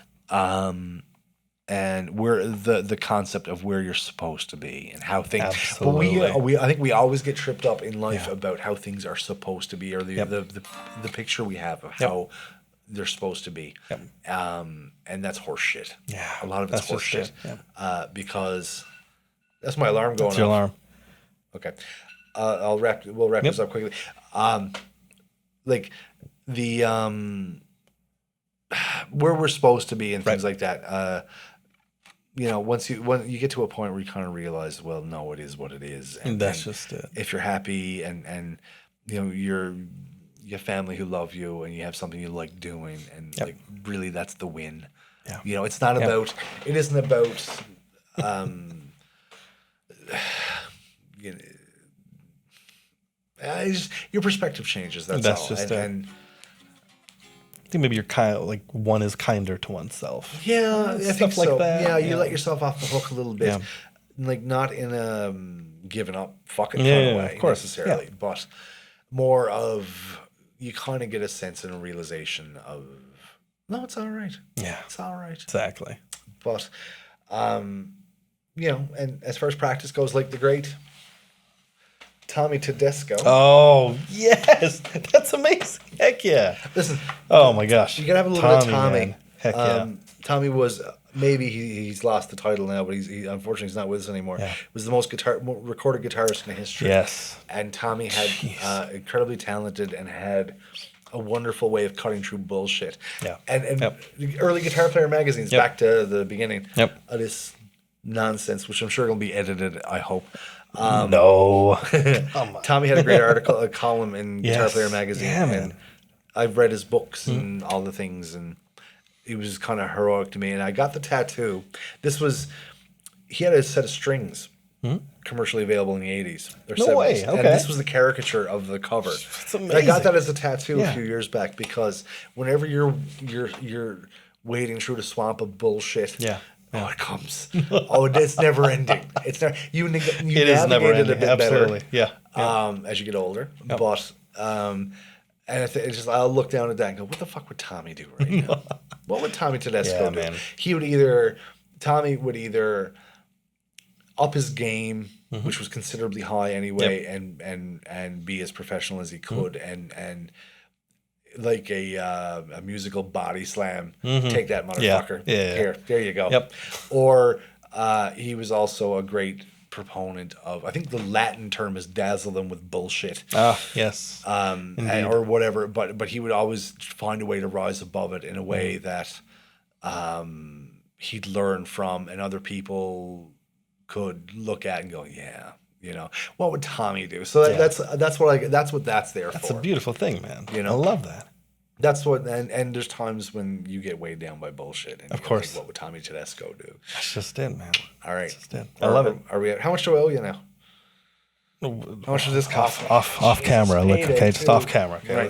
And we're the concept of where you're supposed to be and how things. Absolutely. But I think we always get tripped up in life Yeah. about how things are supposed to be, or the picture we have of Yep. how they're supposed to be. Yep. And that's horse shit. Yeah, a lot of it's that's horse just shit. it, Because that's my alarm going That's your off. alarm. Okay. We'll wrap this up quickly. Like the where we're supposed to be and things like that. When you get to a point where you kind of realize, well, no, it is what it is. And That's just it. If you're happy and you have family who love you and you have something you like doing, and Yep. like really that's the win. Yeah. It's not about. It isn't about. Your perspective changes. That's all. just and I think maybe you're kind of like one is kinder to oneself. yeah, I Stuff think like so. that, Yeah, you yeah. let yourself off the hook a little bit, Yeah. like not in a giving up fucking Yeah, kind yeah, of way of course. necessarily, but more of you kind of get a sense and a realization of no, it's all right. Yeah. It's all right. Exactly. But and as far as practice goes, like the great Tommy Tedesco. Oh, yes. That's amazing. Heck yeah. Listen. Oh, my gosh. You got to have a little bit of Tommy. Man. Heck yeah. Tommy was, maybe he's lost the title now, but he unfortunately he's not with us anymore. Yeah. Was the most recorded guitarist in history. Yes. And Tommy had incredibly talented and had a wonderful way of cutting through bullshit. Yeah. And the early Guitar Player magazines, back to the beginning of this nonsense, which I'm sure will be edited, I hope. No. Tommy had a great a column in Guitar Player magazine. Yeah, man. And I've read his books and all the things, and he was kind of heroic to me. And I got the tattoo. He had a set of strings commercially available in the 80s or 70s. Way. Okay. And this was the caricature of the cover. That's amazing. And I got that as a tattoo a few years back, because whenever you're wading through the swamp of bullshit, oh, it comes. It's never ending. It's never. You navigate it a bit Absolutely. better. Yeah. As you get older, but and it's just, I'll look down at that and go, what the fuck would Tommy do right now? What would Tommy Tedesco do? Man. Tommy would either up his game, which was considerably high anyway, and be as professional as he could, and like a musical body slam, take that motherfucker. Here, there you go. Yep. Or he was also a great proponent of, I think the Latin term is dazzle them with bullshit. Yes. Or whatever, but he would always find a way to rise above it in a way that he'd learn from, and other people could look at and go, yeah, what would Tommy do? So that's what that's there for. That's a beautiful thing, man. I love that. That's what, and there's times when you get weighed down by bullshit. And of course. Think, what would Tommy Tedesco do? That's just it, man. All right. That's just it. I love it. Are we? How much do I owe you now? How much does this cost? Off camera. Look, okay, just off camera. Okay, right.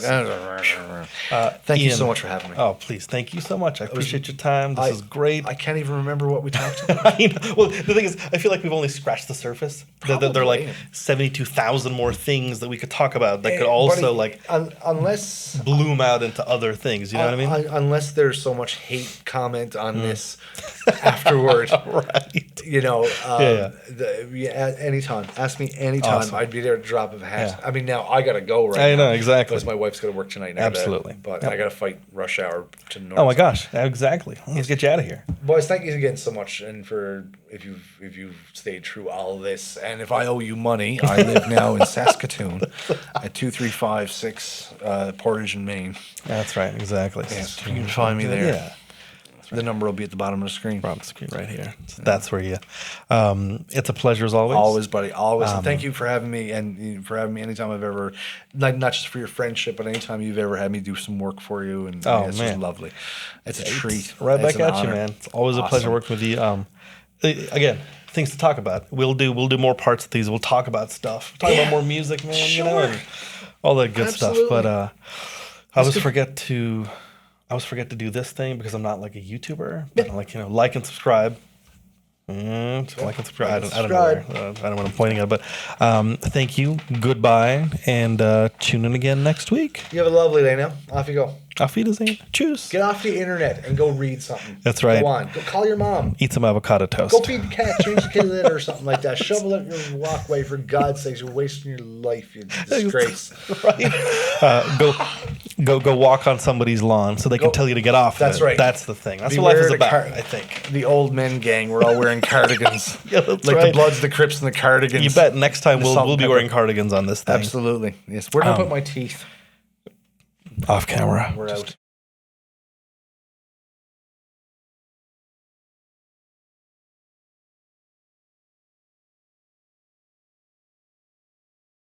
Thank you so much for having me. Oh, please, thank you so much. I appreciate your time. This is great. I can't even remember what we talked about. Well, the thing is, I feel like we've only scratched the surface. There are like 72,000 more things that we could talk about that could also unless bloom out into other things. You know what I mean? Unless there's so much hate comment on this afterward, right? Anytime. Ask me anytime. Awesome. I'd be there at a drop of a hat. Yeah. I mean, now I gotta go I know, exactly. Because my wife's gotta work tonight. Absolutely. But I gotta fight rush hour to North. Oh my gosh, exactly. Let's get you out of here. Boys, thank you again so much, and for if you've stayed through all of this. And if I owe you money, I live now in Saskatoon at 2356 Portage in Maine. That's right, exactly. Yes, you can find me there. Yeah. The number will be at the bottom of the screen. Bottom of the screen right here. So that's where you. It's a pleasure as always. Always, buddy. Always. And thank you for having me, and for having me anytime I've ever, not just for your friendship, but anytime you've ever had me do some work for you. And it's just lovely. It's a treat. Right back at you, man. It's always a pleasure working with you. Again, things to talk about. We'll do more parts of these. We'll talk about stuff. Talk about more music, man. Sure. And all that good stuff. But I always forget to do this thing because I'm not like a YouTuber. But like and subscribe. So like and subscribe. I don't know where. I don't know what I'm pointing at. But thank you. Goodbye. And tune in again next week. You have a lovely day now. Off you go. Auf Wiedersehen. Choose. Get off the internet and go read something. That's right. Go on. Go call your mom. Eat some avocado toast. Go feed the cat. Change the kid litter or something like that. Shovel up your walkway, for God's sakes. You're wasting your life, you disgrace. Right. Go walk on somebody's lawn so they can tell you to get off. That's right. That's the thing. That's what life is about, I think. The old men gang, we're all wearing cardigans. Yeah, that's like right. the Bloods, the Crips, and the cardigans. You bet. Next time we'll be wearing cardigans on this thing. Absolutely. Yes. Where do I put my teeth? Off camera. We're out.